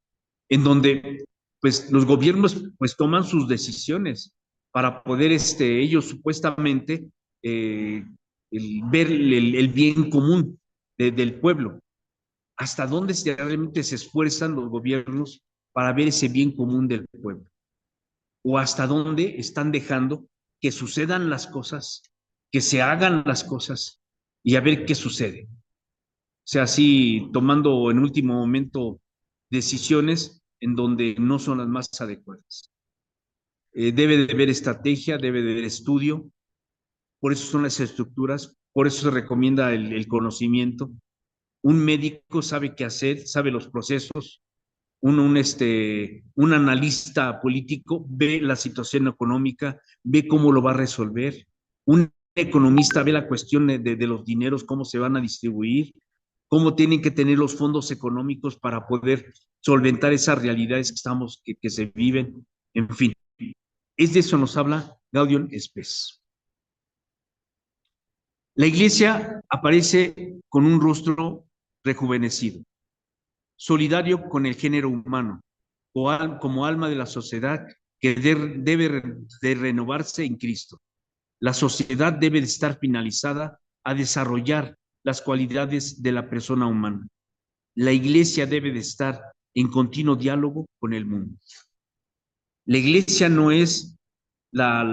En donde pues los gobiernos pues toman sus decisiones para poder ellos supuestamente ver el bien común del pueblo. ¿Hasta dónde realmente se esfuerzan los gobiernos para ver ese bien común del pueblo? ¿O hasta dónde están dejando que sucedan las cosas, que se hagan las cosas y a ver qué sucede? O sea, así tomando en último momento decisiones en donde no son las más adecuadas. Debe de haber estrategia, debe de haber estudio, por eso son las estructuras, por eso se recomienda el conocimiento. Un médico sabe qué hacer, sabe los procesos, un analista político ve la situación económica, ve cómo lo va a resolver. Un economista ve la cuestión de los dineros, cómo se van a distribuir, cómo tienen que tener los fondos económicos para poder solventar esas realidades que se viven. En fin, es de eso nos habla Gaudium Spes. La iglesia aparece con un rostro rejuvenecido, solidario con el género humano, como alma de la sociedad que debe de renovarse en Cristo. La sociedad debe de estar finalizada a desarrollar las cualidades de la persona humana. La iglesia debe de estar en continuo diálogo con el mundo. La iglesia no es la,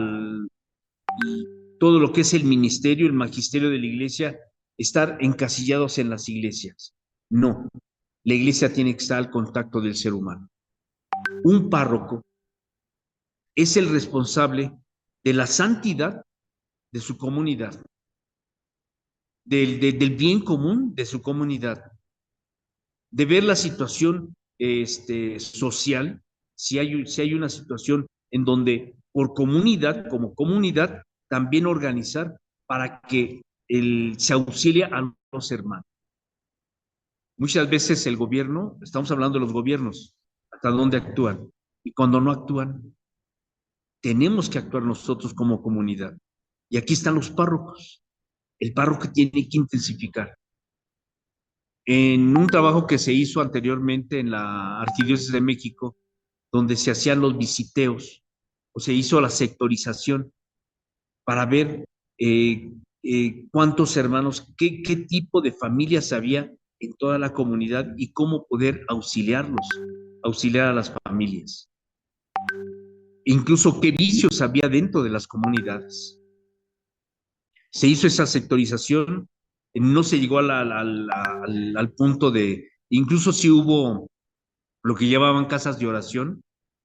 todo lo que es el ministerio, el magisterio de la iglesia, estar encasillados en las iglesias. No, la iglesia tiene que estar al contacto del ser humano. Un párroco es el responsable de la santidad de su comunidad, del bien común de su comunidad, de ver la situación social, si hay una situación en donde por comunidad, como comunidad, también organizar para que se auxilie a los hermanos. Muchas veces el gobierno, estamos hablando de los gobiernos, hasta dónde actúan, y cuando no actúan, tenemos que actuar nosotros como comunidad. Y aquí están los párrocos. El párroco tiene que intensificar. En un trabajo que se hizo anteriormente en la Arquidiócesis de México, donde se hacían los visiteos, o se hizo la sectorización para ver cuántos hermanos, qué tipo de familias había en toda la comunidad y cómo poder auxiliar a las familias. Incluso qué vicios había dentro de las comunidades. Se hizo esa sectorización, no se llegó al punto de, incluso si hubo lo que llamaban casas de oración,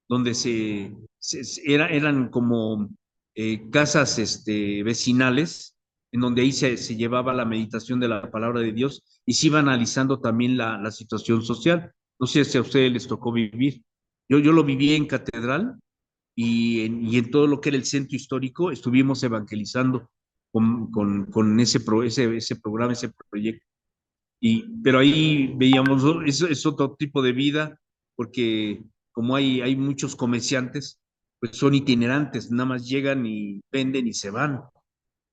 donde eran como casas vecinales, en donde ahí se llevaba la meditación de la palabra de Dios y se iba analizando también la situación social. No sé si a ustedes les tocó vivir. Yo lo viví en catedral y en todo lo que era el centro histórico estuvimos evangelizando con ese programa, ese proyecto. Pero ahí veíamos, es otro tipo de vida, porque como hay muchos comerciantes, pues son itinerantes, nada más llegan y venden y se van.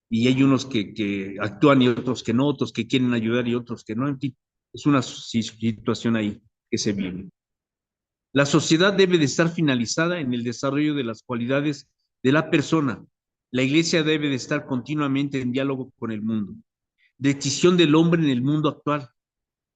Y hay unos que actúan y otros que no, otros que quieren ayudar y otros que no. En fin, es una situación ahí que se vive. La sociedad debe de estar finalizada en el desarrollo de las cualidades de la persona. La iglesia debe de estar continuamente en diálogo con el mundo. Decisión del hombre en el mundo actual,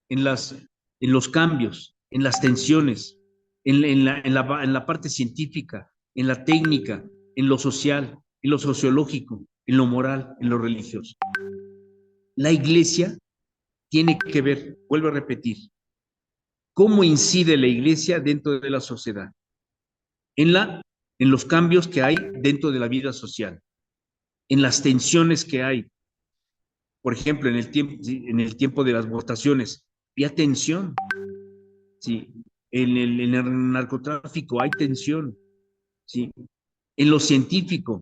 en, las, en los cambios, en las tensiones, en la parte científica, en la técnica, en lo social, en lo sociológico, en lo moral, en lo religioso. La iglesia tiene que ver, vuelvo a repetir, cómo incide la iglesia dentro de la sociedad, en los cambios que hay dentro de la vida social. en las tensiones que hay. Por ejemplo, en el tiempo de las votaciones, había tensión, ¿sí? En el narcotráfico hay tensión, ¿sí? En lo científico,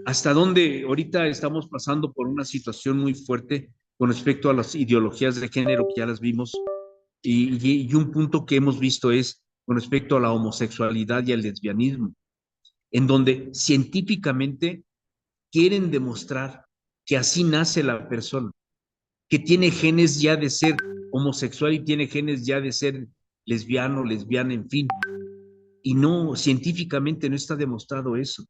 hasta donde ahorita estamos pasando por una situación muy fuerte con respecto a las ideologías de género que ya las vimos, y un punto que hemos visto es con respecto a la homosexualidad y al lesbianismo, en donde científicamente quieren demostrar que así nace la persona, que tiene genes ya de ser homosexual y tiene genes ya de ser lesbiano, lesbiana, en fin. Y no, científicamente no está demostrado eso.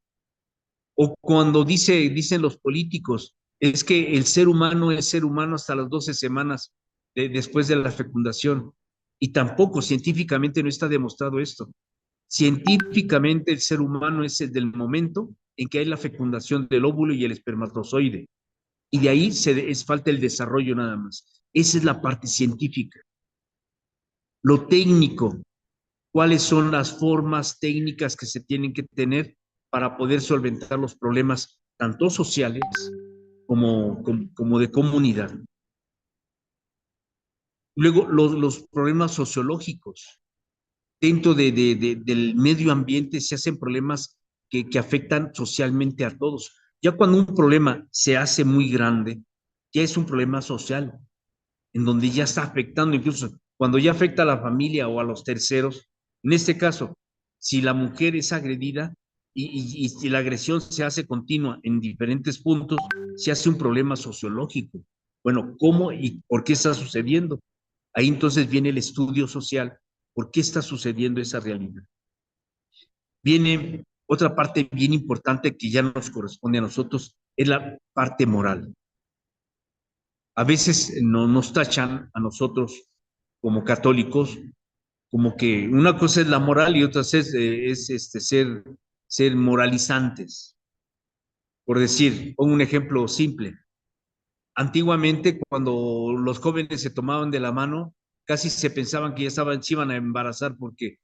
O cuando dicen los políticos, es que el ser humano es ser humano hasta las 12 semanas después de la fecundación. Y tampoco científicamente no está demostrado esto. Científicamente el ser humano es el del momento en que hay la fecundación del óvulo y el espermatozoide. Y de ahí es falta el desarrollo nada más. Esa es la parte científica. Lo técnico, cuáles son las formas técnicas que se tienen que tener para poder solventar los problemas tanto sociales como de comunidad. Luego, los problemas sociológicos. Dentro del medio ambiente se hacen problemas que afectan socialmente a todos. Ya cuando un problema se hace muy grande, ya es un problema social, en donde ya está afectando, incluso cuando ya afecta a la familia o a los terceros. En este caso, si la mujer es agredida y si la agresión se hace continua en diferentes puntos, se hace un problema sociológico. Bueno, ¿cómo y por qué está sucediendo? Ahí entonces viene el estudio social. ¿Por qué está sucediendo esa realidad? Viene otra parte bien importante que ya nos corresponde a nosotros, es la parte moral. A veces nos tachan a nosotros como católicos, como que una cosa es la moral y otra ser moralizantes. Por decir, pongo un ejemplo simple. Antiguamente, cuando los jóvenes se tomaban de la mano, casi se pensaban que ya se iban a embarazar porque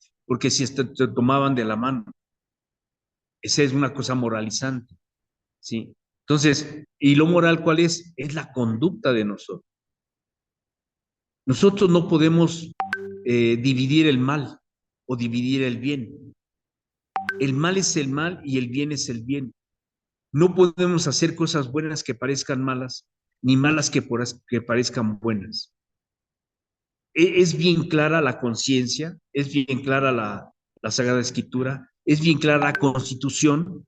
si se tomaban de la mano. Esa es una cosa moralizante, ¿sí? Entonces, ¿y lo moral cuál es? Es la conducta de nosotros. Nosotros no podemos dividir el mal o dividir el bien. El mal es el mal y el bien es el bien. No podemos hacer cosas buenas que parezcan malas, ni malas que parezcan buenas. Es bien clara la conciencia, es bien clara la Sagrada Escritura, es bien clara la Constitución,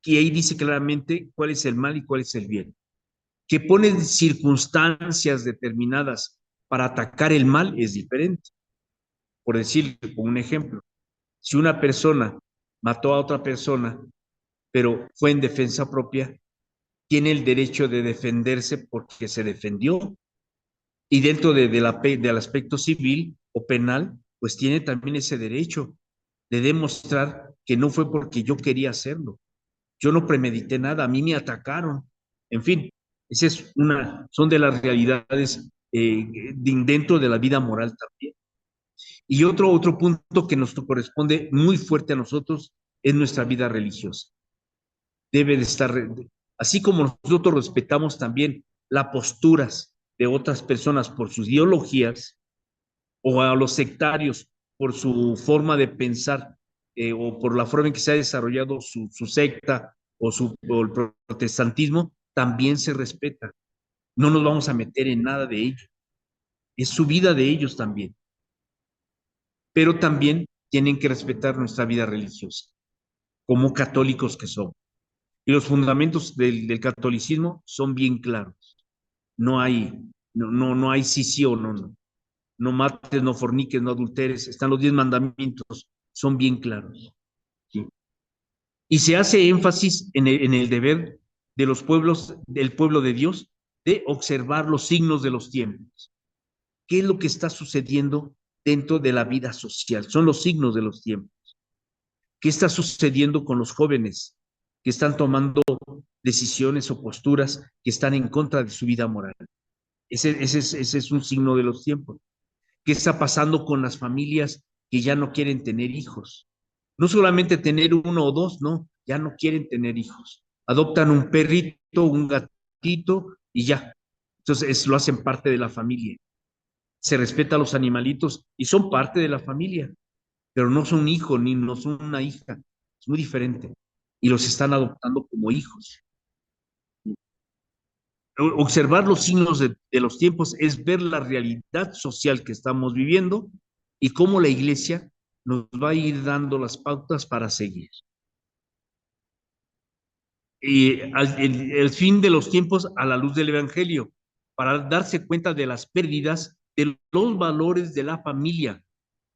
y ahí dice claramente cuál es el mal y cuál es el bien. Que pone circunstancias determinadas para atacar el mal es diferente. Por decir, como un ejemplo, si una persona mató a otra persona, pero fue en defensa propia, tiene el derecho de defenderse porque se defendió. Y dentro del aspecto civil o penal, pues tiene también ese derecho de demostrar que no fue porque yo quería hacerlo. Yo no premedité nada, a mí me atacaron. En fin, son de las realidades dentro de la vida moral también. Y otro punto que nos corresponde muy fuerte a nosotros es nuestra vida religiosa. Debe de estar, así como nosotros respetamos también las posturas de otras personas por sus ideologías, o a los sectarios por su forma de pensar, o por la forma en que se ha desarrollado su secta o el protestantismo, también se respeta. No nos vamos a meter en nada de ello. Es su vida de ellos también. Pero también tienen que respetar nuestra vida religiosa, como católicos que somos. Y los fundamentos del catolicismo son bien claros. No hay sí, sí o no, no. No mates, no forniques, no adulteres. Están los 10 mandamientos, son bien claros. ¿Sí? Y se hace énfasis en el deber de los pueblos, del pueblo de Dios, de observar los signos de los tiempos. ¿Qué es lo que está sucediendo dentro de la vida social? Son los signos de los tiempos. ¿Qué está sucediendo con los jóvenes que están tomando decisiones o posturas que están en contra de su vida moral? Ese es un signo de los tiempos. ¿Qué está pasando con las familias que ya no quieren tener hijos? No solamente tener uno o dos, no, ya no quieren tener hijos. Adoptan un perrito, un gatito y ya. Entonces lo hacen parte de la familia. Se respeta a los animalitos y son parte de la familia, pero no son hijos ni no son una hija. Es muy diferente. Y los están adoptando como hijos. Observar los signos de los tiempos es ver la realidad social que estamos viviendo y cómo la iglesia nos va a ir dando las pautas para seguir. Y el fin de los tiempos a la luz del Evangelio, para darse cuenta de las pérdidas de los valores de la familia,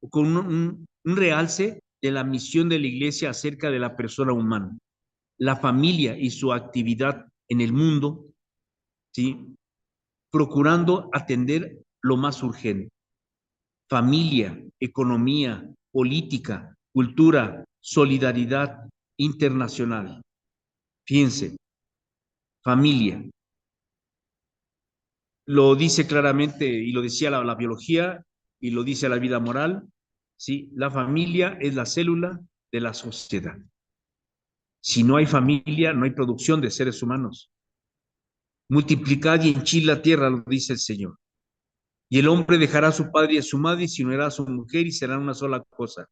con un realce de la misión de la iglesia acerca de la persona humana. La familia y su actividad en el mundo, ¿sí? Procurando atender lo más urgente. Familia, economía, política, cultura, solidaridad internacional. Fíjense, familia. Lo dice claramente y lo decía la biología y lo dice la vida moral. ¿Sí? La familia es la célula de la sociedad. Si no hay familia, no hay producción de seres humanos. Multiplicad y henchid la tierra, lo dice el Señor. Y el hombre dejará a su padre y a su madre y se unirá a su mujer y serán una sola cosa.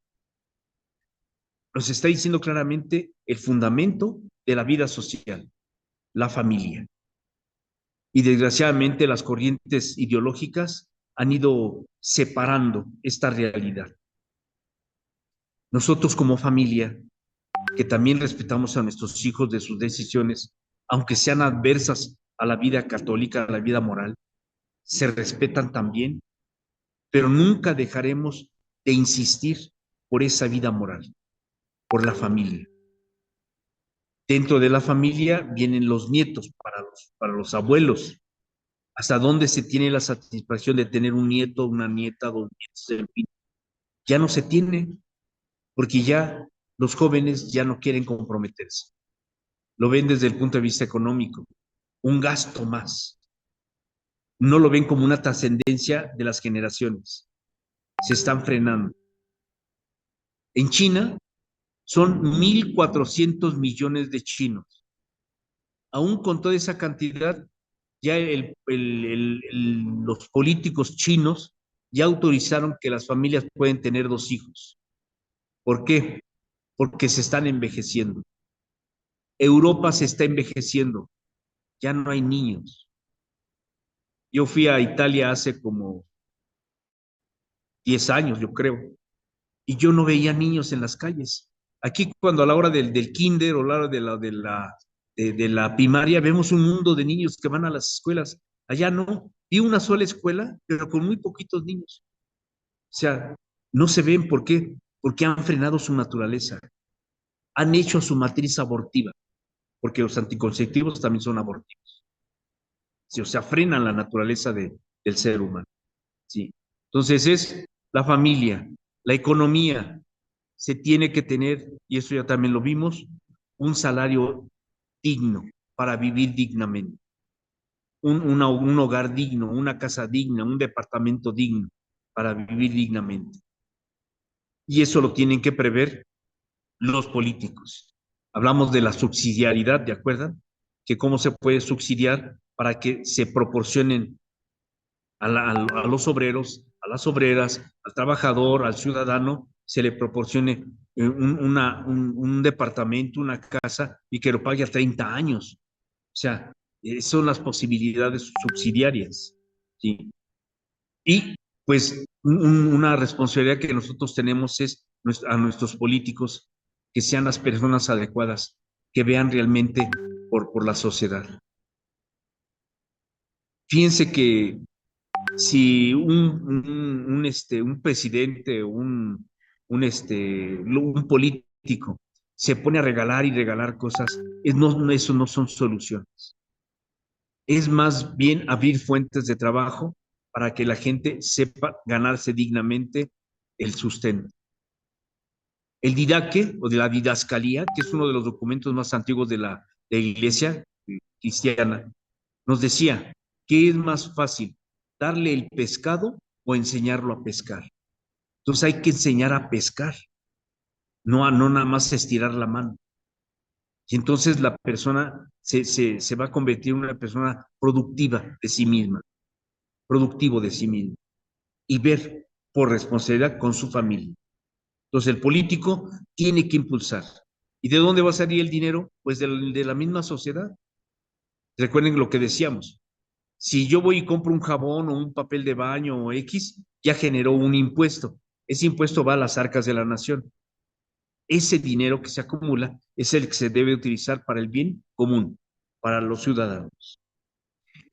Nos está diciendo claramente el fundamento de la vida social, la familia. Y desgraciadamente las corrientes ideológicas han ido separando esta realidad. Nosotros como familia, que también respetamos a nuestros hijos de sus decisiones, aunque sean adversas a la vida católica, a la vida moral, se respetan también, pero nunca dejaremos de insistir por esa vida moral, por la familia. Dentro de la familia vienen los nietos para los abuelos. ¿Hasta dónde se tiene la satisfacción de tener un nieto, una nieta, dos nietos, en fin? Ya no se tiene, porque ya los jóvenes ya no quieren comprometerse. Lo ven desde el punto de vista económico, un gasto más. No lo ven como una trascendencia de las generaciones. Se están frenando. En China son 1.400 millones de chinos. Aún con toda esa cantidad, ya los políticos chinos ya autorizaron que las familias pueden tener dos hijos. ¿Por qué? Porque se están envejeciendo. Europa se está envejeciendo. Ya no hay niños. Yo fui a Italia hace como 10 años, yo creo, y yo no veía niños en las calles. Aquí cuando a la hora del kinder o a la hora de la primaria vemos un mundo de niños que van a las escuelas. Allá no. Vi una sola escuela, pero con muy poquitos niños. O sea, no se ven. ¿Por qué? Porque han frenado su naturaleza. Han hecho su matriz abortiva, porque los anticonceptivos también son abortivos. Sí, o sea, frenan la naturaleza del ser humano. Sí. Entonces es la familia, la economía. Se tiene que tener, y eso ya también lo vimos, un salario digno para vivir dignamente. Un hogar digno, una casa digna, un departamento digno para vivir dignamente. Y eso lo tienen que prever los políticos. Hablamos de la subsidiariedad, ¿de acuerdo? Que cómo se puede subsidiar para que se proporcionen a los obreros, a las obreras, al trabajador, al ciudadano, se le proporcione un departamento, una casa y que lo pague a 30 años. O sea, son las posibilidades subsidiarias. ¿Sí? Y pues una responsabilidad que nosotros tenemos es a nuestros políticos que sean las personas adecuadas, que vean realmente por la sociedad. Fíjense que si un presidente, un político se pone a regalar y regalar cosas, eso no son soluciones. Es más bien abrir fuentes de trabajo para que la gente sepa ganarse dignamente el sustento. El didaque o de la didascalía, que es uno de los documentos más antiguos de la iglesia cristiana, nos decía, ¿qué es más fácil? ¿Darle el pescado o enseñarlo a pescar? Entonces hay que enseñar a pescar, no nada más estirar la mano. Y entonces la persona se va a convertir en una persona productiva de sí misma, productivo de sí mismo, y ver por responsabilidad con su familia. Entonces el político tiene que impulsar. ¿Y de dónde va a salir el dinero? Pues de la misma sociedad. Recuerden lo que decíamos. Si yo voy y compro un jabón o un papel de baño o X, ya generó un impuesto. Ese impuesto va a las arcas de la nación. Ese dinero que se acumula es el que se debe utilizar para el bien común, para los ciudadanos.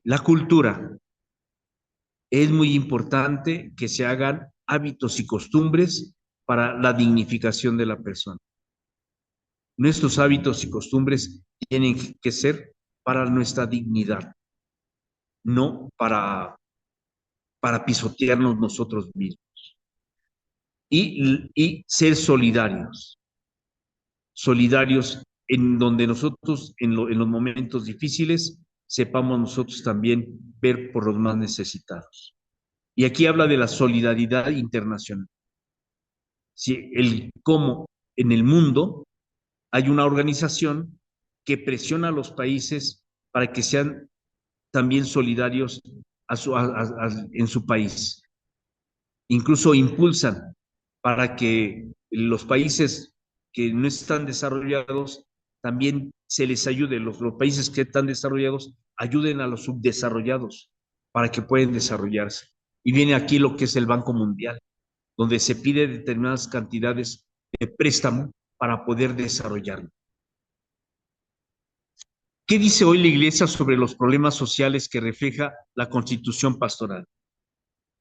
La cultura. Es muy importante que se hagan hábitos y costumbres para la dignificación de la persona. Nuestros hábitos y costumbres tienen que ser para nuestra dignidad, no para pisotearnos nosotros mismos. Y ser solidarios, solidarios en donde nosotros, en los momentos difíciles, sepamos nosotros también ver por los más necesitados. Y aquí habla de la solidaridad internacional. Si el cómo en el mundo hay una organización que presiona a los países para que sean también solidarios en su país. Incluso impulsan para que los países que no están desarrollados también se les ayude, los países que están desarrollados ayuden a los subdesarrollados para que puedan desarrollarse. Y viene aquí lo que es el Banco Mundial, donde se pide determinadas cantidades de préstamo para poder desarrollarlo. ¿Qué dice hoy la Iglesia sobre los problemas sociales que refleja la Constitución Pastoral?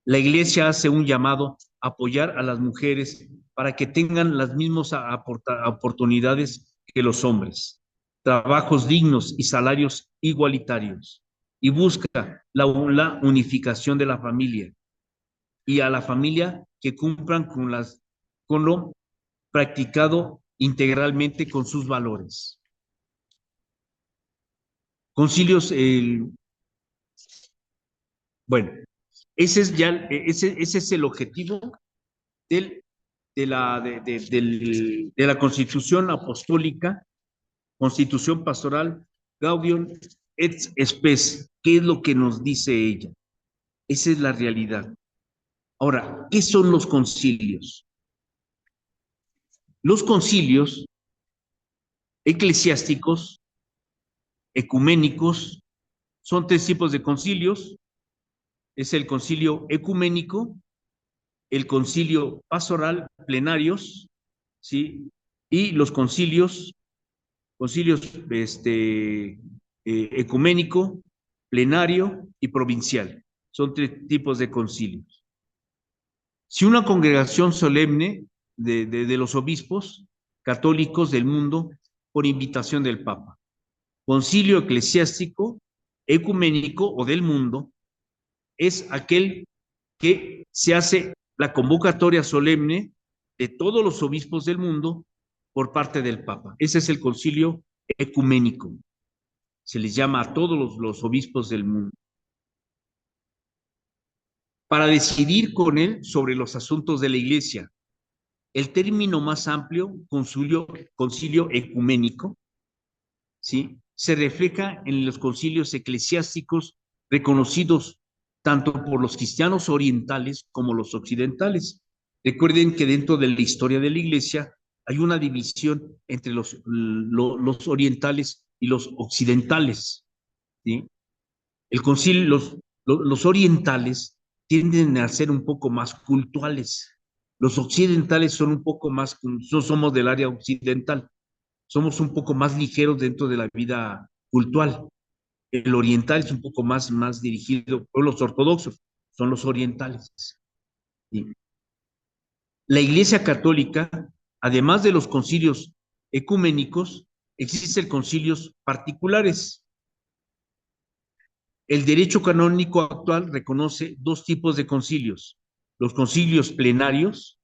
La Iglesia hace un llamado a apoyar a las mujeres para que tengan las mismas oportunidades que los hombres, trabajos dignos y salarios igualitarios, y busca la unificación de la familia y a la familia que cumplan con lo practicado integralmente con sus valores. Concilios, bueno, ese es el objetivo del, de la Constitución Apostólica, Constitución Pastoral, Gaudium et Spes. ¿Qué es lo que nos dice ella? Esa es la realidad. Ahora, ¿qué son los concilios? Los concilios eclesiásticos, ecuménicos, son tres tipos de concilios. Es el concilio ecuménico, el concilio pastoral, plenarios, ¿sí? Y los concilios ecuménico, plenario y provincial. Son tres tipos de concilios. Si una congregación solemne de los obispos católicos del mundo por invitación del Papa, concilio eclesiástico, ecuménico o del mundo, es aquel que se hace la convocatoria solemne de todos los obispos del mundo por parte del Papa. Ese es el concilio ecuménico. Se les llama a todos los obispos del mundo para decidir con él sobre los asuntos de la Iglesia. El término más amplio, concilio ecuménico, ¿sí? Se refleja en los concilios eclesiásticos reconocidos tanto por los cristianos orientales como los occidentales. Recuerden que dentro de la historia de la Iglesia hay una división entre los orientales y los occidentales, ¿sí? El concilio, los orientales tienden a ser un poco más cultuales. Los occidentales son un poco más, no somos del área occidental, somos un poco más ligeros dentro de la vida cultural. El oriental es un poco más dirigido por los ortodoxos, son los orientales. ¿Sí? La Iglesia Católica, además de los concilios ecuménicos, existen concilios particulares. El derecho canónico actual reconoce dos tipos de concilios. Los concilios plenarios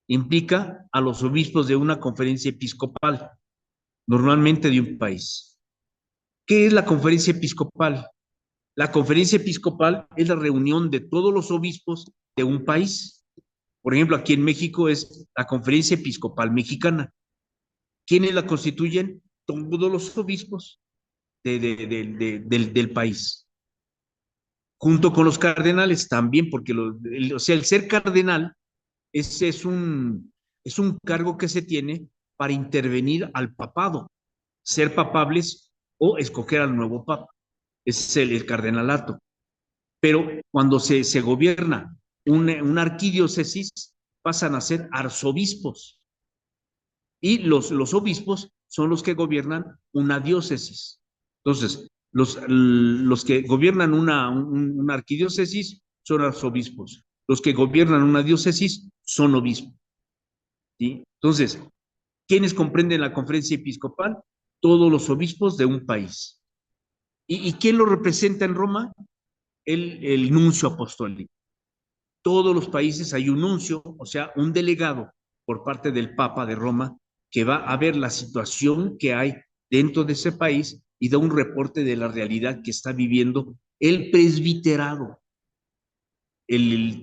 implica a los obispos de una conferencia episcopal, normalmente de un país. ¿Qué es la conferencia episcopal? La conferencia episcopal es la reunión de todos los obispos de un país. Por ejemplo, aquí en México es la Conferencia Episcopal Mexicana. ¿Quiénes la constituyen? todos los obispos del país, junto con los cardenales también, porque o sea, el ser cardenal es un cargo que se tiene para intervenir al papado, ser papables o escoger al nuevo papa. Ese es el cardenalato. Pero cuando se gobierna una arquidiócesis, pasan a ser arzobispos. Y los obispos son los que gobiernan una diócesis. Entonces, los que gobiernan una arquidiócesis son arzobispos. Los que gobiernan una diócesis son obispos. ¿Sí? Entonces, ¿quiénes comprenden la conferencia episcopal? Todos los obispos de un país. ¿Y quién lo representa en Roma? El nuncio apostólico. Todos los países hay un nuncio, o sea, un delegado por parte del Papa de Roma que va a ver la situación que hay dentro de ese país y da un reporte de la realidad que está viviendo el presbiterado,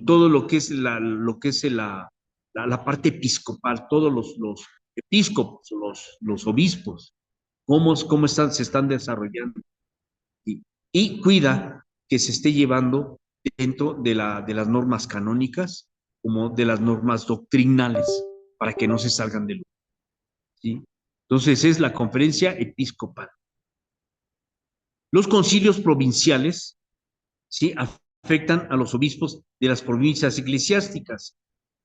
todo lo que es la parte episcopal, todos los episcopos, los obispos, cómo se están desarrollando. Y cuida que se esté llevando dentro de las normas canónicas como de las normas doctrinales para que no se salgan de lugar. ¿Sí? Entonces es la conferencia episcopal. Los concilios provinciales, ¿sí?, afectan a los obispos de las provincias eclesiásticas.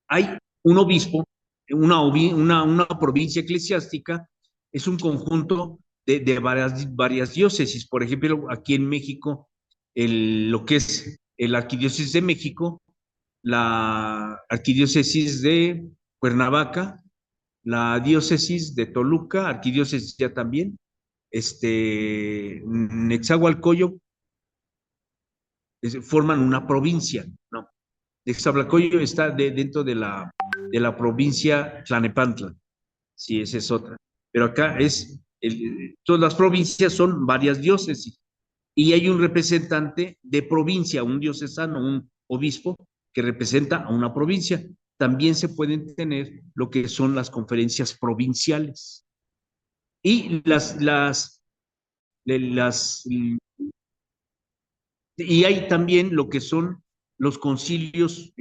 Hay un obispo, una provincia eclesiástica, es un conjunto de varias diócesis. Por ejemplo, aquí en México, lo que es el Arquidiócesis de México, la Arquidiócesis de Cuernavaca, la Diócesis de Toluca, Arquidiócesis ya también, Nezahualcóyotl, forman una provincia, ¿no? Nezahualcóyotl está dentro de la provincia Tlanepantla, sí, esa es otra. Pero acá todas las provincias son varias diócesis y hay un representante de provincia, un diocesano, un obispo que representa a una provincia. También se pueden tener lo que son las conferencias provinciales. Y y hay también lo que son los concilios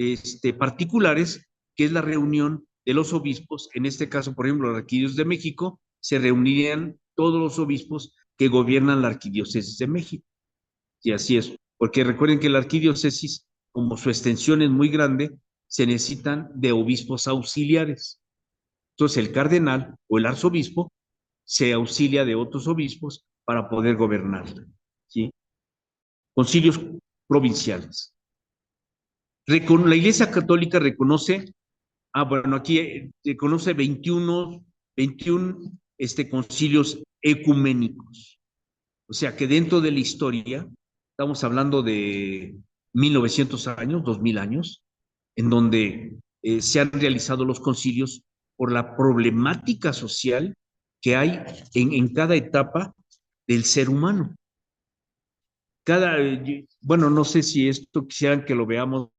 particulares, que es la reunión de los obispos. En este caso, por ejemplo, la Arquidiócesis de México, se reunirían todos los obispos que gobiernan la Arquidiócesis de México. Y así es, porque recuerden que la arquidiócesis, como su extensión es muy grande, se necesitan de obispos auxiliares. Entonces el cardenal o el arzobispo se auxilia de otros obispos para poder gobernarla. ¿Sí? Concilios provinciales. La Iglesia Católica reconoce, bueno, aquí reconoce 21 concilios ecuménicos. O sea que dentro de la historia, estamos hablando de 1900 años, 2000 años, en donde se han realizado los concilios por la problemática social que hay en cada etapa del ser humano. Bueno, no sé si esto quisieran que lo veamos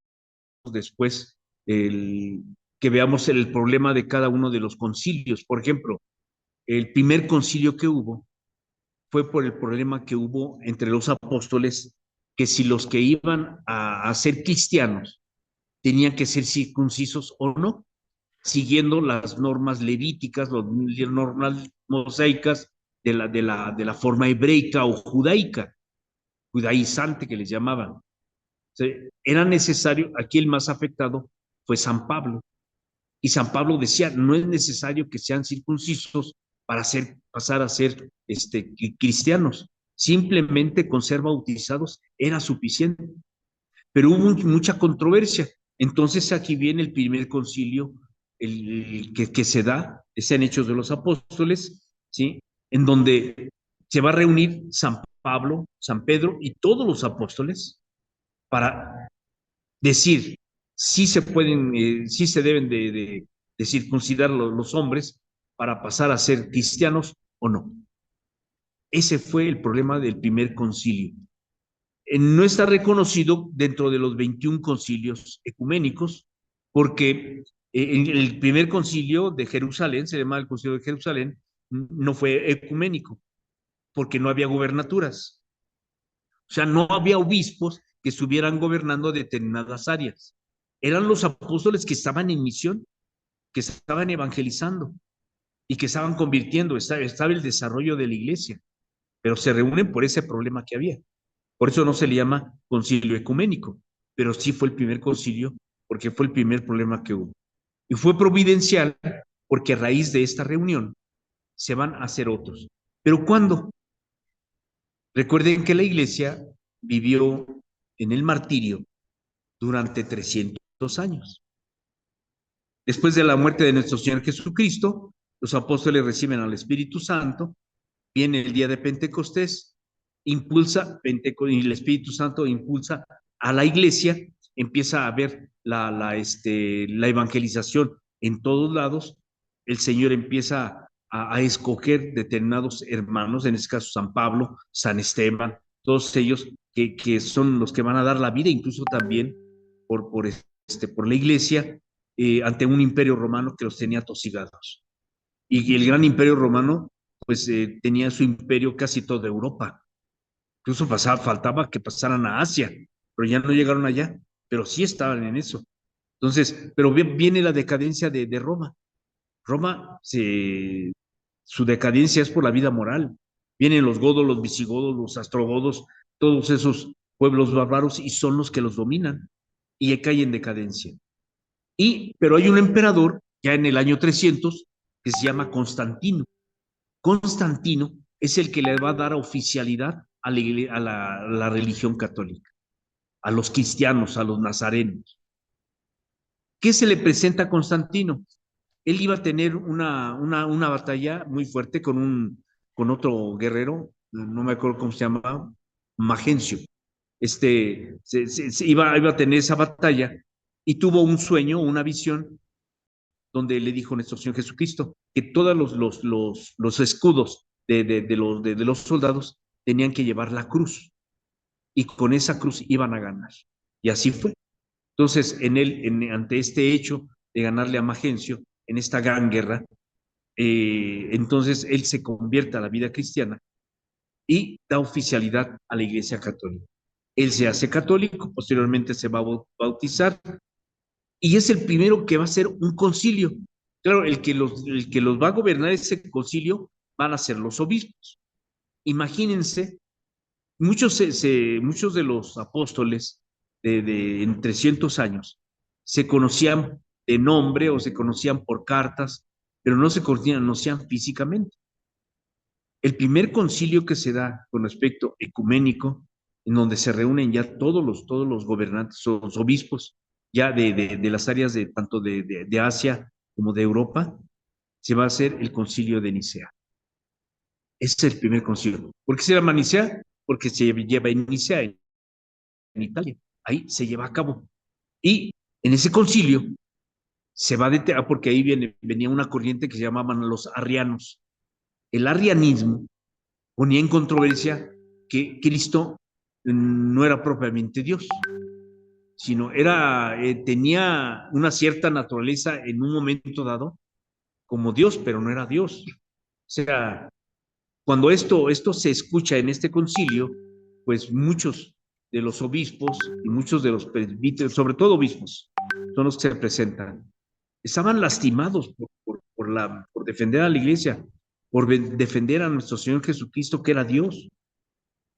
después, que veamos el problema de cada uno de los concilios. Por ejemplo, el primer concilio que hubo fue por el problema que hubo entre los apóstoles, que si los que iban a ser cristianos tenían que ser circuncisos o no, siguiendo las normas levíticas, las normas mosaicas de la forma hebreica o judaica, judaizante que les llamaban. O sea, era necesario, aquí el más afectado fue San Pablo. Y San Pablo decía, no es necesario que sean circuncisos para pasar a ser cristianos. Simplemente con ser bautizados era suficiente. Pero hubo mucha controversia. Entonces aquí viene el primer concilio que se da, es en Hechos de los Apóstoles, ¿sí?, en donde se va a reunir San Pablo, San Pedro y todos los apóstoles para decir si se pueden, si se deben de circuncidar los hombres para pasar a ser cristianos o no. Ese fue el problema del primer concilio. No está reconocido dentro de los 21 concilios ecuménicos, porque en el primer concilio de Jerusalén, se llama el concilio de Jerusalén, no fue ecuménico, porque no había gubernaturas. O sea, no había obispos que estuvieran gobernando determinadas áreas. Eran los apóstoles que estaban en misión, que estaban evangelizando y que estaban convirtiendo, estaba el desarrollo de la iglesia, pero se reúnen por ese problema que había. Por eso no se le llama concilio ecuménico, pero sí fue el primer concilio porque fue el primer problema que hubo. Y fue providencial porque a raíz de esta reunión se van a hacer otros. ¿Pero cuándo? Recuerden que la iglesia vivió en el martirio durante 300 años. Después de la muerte de nuestro Señor Jesucristo, los apóstoles reciben al Espíritu Santo, viene el día de Pentecostés, y el Espíritu Santo impulsa a la iglesia, empieza a haber la evangelización en todos lados, el Señor empieza a escoger determinados hermanos, en este caso San Pablo, San Esteban, todos ellos que son los que van a dar la vida, incluso también por la iglesia, ante un imperio romano que los tenía tosigados. Y el gran imperio romano, pues tenía su imperio casi toda Europa. Incluso faltaba que pasaran a Asia, pero ya no llegaron allá, pero sí estaban en eso. Entonces, pero viene la decadencia de Roma. Roma, su decadencia es por la vida moral. Vienen los godos, los visigodos, los astrogodos, todos esos pueblos bárbaros y son los que los dominan y caen en decadencia. Pero hay un emperador ya en el año 300 que se llama Constantino. Constantino es el que le va a dar oficialidad a la religión católica, a los cristianos, a los nazarenos. ¿Qué se le presenta a Constantino? Él iba a tener una batalla muy fuerte con otro guerrero, no me acuerdo cómo se llamaba, Magencio. Iba a tener esa batalla y tuvo un sueño, una visión, donde le dijo nuestro Señor Jesucristo que todos los escudos de los soldados tenían que llevar la cruz y con esa cruz iban a ganar. Y así fue. Entonces, ante este hecho de ganarle a Magencio en esta gran guerra, entonces él se convierte a la vida cristiana y da oficialidad a la Iglesia Católica. Él se hace católico, posteriormente se va a bautizar y es el primero que va a hacer un concilio. Claro, el que los va a gobernar ese concilio van a ser los obispos. Imagínense, muchos de los apóstoles en 300 años se conocían de nombre o se conocían por cartas, pero no se conocían físicamente. El primer concilio que se da con respecto ecuménico, en donde se reúnen ya todos los gobernantes, los obispos, ya de las áreas tanto de Asia como de Europa, se va a hacer el concilio de Nicea. Ese es el primer concilio. ¿Por qué se llama Nicea? Porque se lleva en Nicea, en Italia. Ahí se lleva a cabo. Y en ese concilio se va a detener, porque ahí venía una corriente que se llamaban los arrianos. El arrianismo ponía en controversia que Cristo no era propiamente Dios, sino tenía una cierta naturaleza en un momento dado como Dios, pero no era Dios. O sea, cuando esto se escucha en este concilio, pues muchos de los obispos y muchos de los presbíteros, sobre todo obispos, son los que se presentan. Estaban lastimados por defender a la iglesia, por defender a nuestro Señor Jesucristo, que era Dios.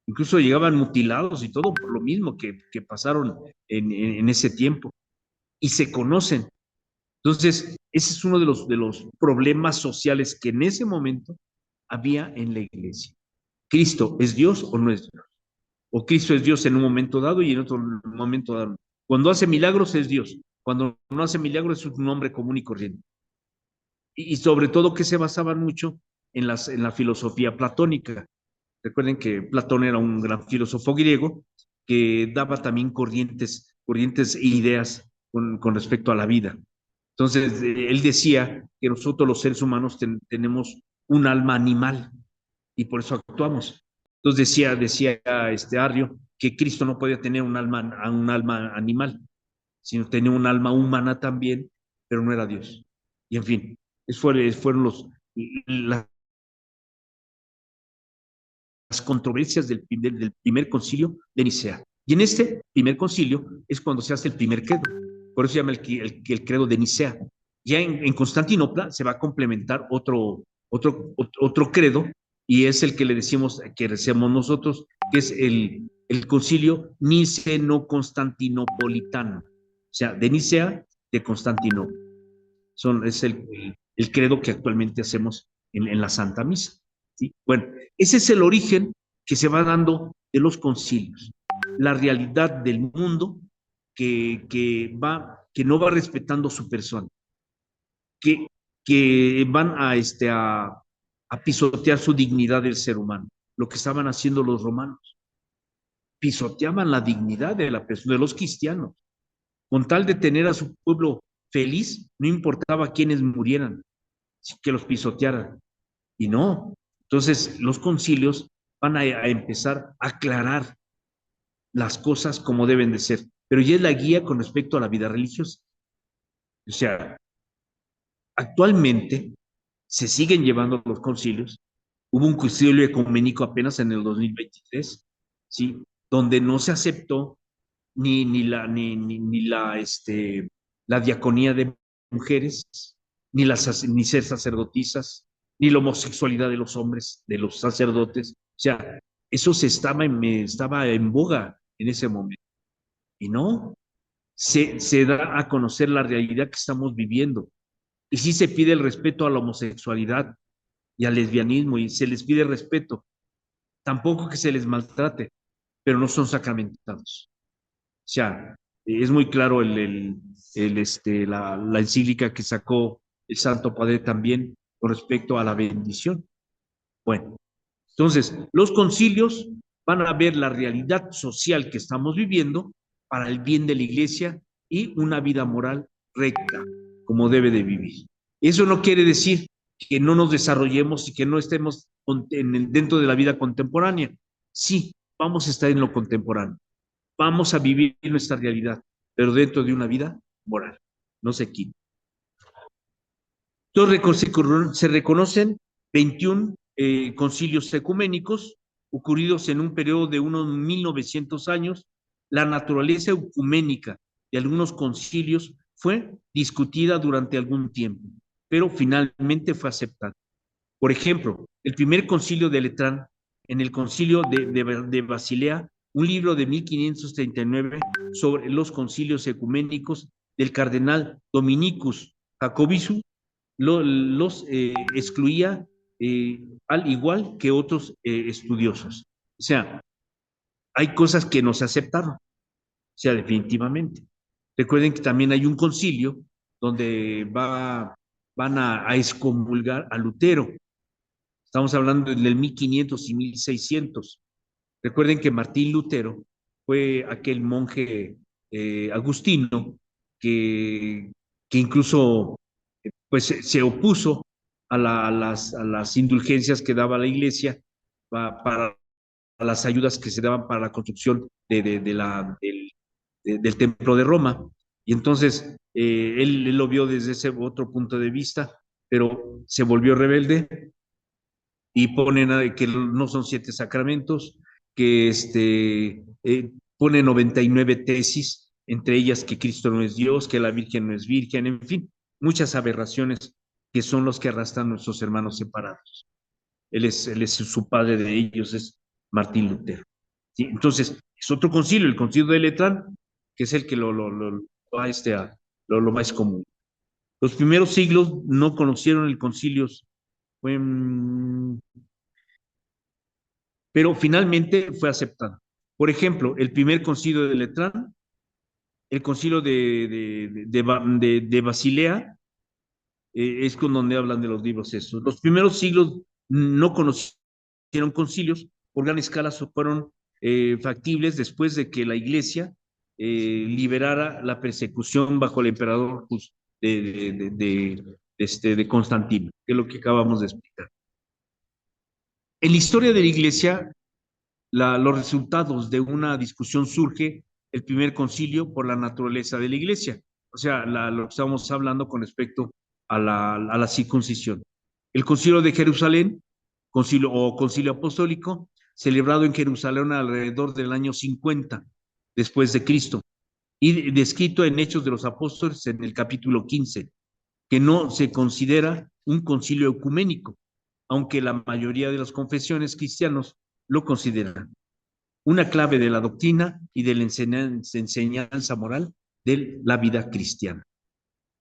Incluso llegaban mutilados y todo por lo mismo que pasaron en ese tiempo. Y se conocen. Entonces, ese es uno de los problemas sociales que en ese momento había en la iglesia. ¿Cristo es Dios o no es Dios? O Cristo es Dios en un momento dado y en otro momento dado. Cuando hace milagros es Dios. Cuando no hace milagros es un hombre común y corriente. Y sobre todo que se basaban mucho en la filosofía platónica. Recuerden que Platón era un gran filósofo griego que daba también corrientes e ideas con respecto a la vida. Entonces, él decía que nosotros los seres humanos tenemos un alma animal y por eso actuamos. Entonces decía Arrio que Cristo no podía tener un alma animal, sino tenía un alma humana también, pero no era Dios. Y en fin, fueron las controversias del primer concilio de Nicea. Y en este primer concilio es cuando se hace el primer credo. Por eso se llama el credo de Nicea. Ya en Constantinopla se va a complementar otro credo, y es el que le decimos, que recemos nosotros, que es el concilio niceno-constantinopolitano. O sea, de Nicea, de Constantinopla. Es el credo que actualmente hacemos en la Santa Misa. ¿Sí? Bueno, ese es el origen que se va dando de los concilios. La realidad del mundo que no va respetando su persona, que van a pisotear su dignidad del ser humano, lo que estaban haciendo los romanos. Pisoteaban la dignidad de la persona, de los cristianos, con tal de tener a su pueblo feliz, no importaba quiénes murieran, que los pisotearan. Y no. Entonces, los concilios van a empezar a aclarar las cosas como deben de ser, pero ya es la guía con respecto a la vida religiosa. O sea, actualmente se siguen llevando los concilios. Hubo un concilio ecuménico apenas en el 2023, ¿sí? Donde no se aceptó ni la diaconía de mujeres, ni ser sacerdotisas, ni la homosexualidad de los hombres, de los sacerdotes. O sea, eso estaba en boga en ese momento. Y no, se da a conocer la realidad que estamos viviendo. Y sí se pide el respeto a la homosexualidad y al lesbianismo, y se les pide respeto. Tampoco que se les maltrate, pero no son sacramentados. O sea, es muy claro la encíclica que sacó el Santo Padre también con respecto a la bendición. Bueno, entonces, los concilios van a ver la realidad social que estamos viviendo para el bien de la Iglesia y una vida moral recta, como debe de vivir. Eso no quiere decir que no nos desarrollemos y que no estemos dentro de la vida contemporánea. Sí, vamos a estar en lo contemporáneo. Vamos a vivir nuestra realidad, pero dentro de una vida moral. No se quita. Entonces, se reconocen 21 concilios ecuménicos ocurridos en un periodo de unos 1900 años. La naturaleza ecuménica de algunos concilios fue discutida durante algún tiempo, pero finalmente fue aceptada. Por ejemplo, el primer concilio de Letrán, en el concilio de Basilea, un libro de 1539 sobre los concilios ecuménicos del cardenal Dominicus Jacobus, los excluía al igual que otros estudiosos. O sea, hay cosas que no se aceptaron, o sea, definitivamente. Recuerden que también hay un concilio donde van a excomulgar a Lutero. Estamos hablando del 1500 y 1600. Recuerden que Martín Lutero fue aquel monje agustino que incluso pues se opuso a las indulgencias que daba la iglesia para las ayudas que se daban para la construcción del templo de Roma. Y entonces él lo vio desde ese otro punto de vista, pero se volvió rebelde y ponen que no son 7 sacramentos, que pone 99 tesis, entre ellas que Cristo no es Dios, que la Virgen no es virgen, en fin, muchas aberraciones que son los que arrastran a nuestros hermanos separados. Él es su padre de ellos, es Martín Lutero. ¿Sí? Entonces, es otro concilio, el concilio de Letrán, que es el que lo más común. Los primeros siglos no conocieron el concilio, pero finalmente fue aceptado. Por ejemplo, el primer concilio de Letrán, el concilio de Basilea, es con donde hablan de los libros estos. Los primeros siglos no conocieron concilios, por gran escala fueron factibles después de que la Iglesia liberara la persecución bajo el emperador de Constantino, que es lo que acabamos de explicar. En la historia de la Iglesia, los resultados de una discusión surge el primer concilio por la naturaleza de la Iglesia, o sea, lo que estamos hablando con respecto a la circuncisión. El concilio de Jerusalén, concilio apostólico, celebrado en Jerusalén alrededor del año 50 después de Cristo, y descrito en Hechos de los Apóstoles en el capítulo 15, que no se considera un concilio ecuménico, aunque la mayoría de las confesiones cristianos lo consideran. Una clave de la doctrina y de la enseñanza moral de la vida cristiana.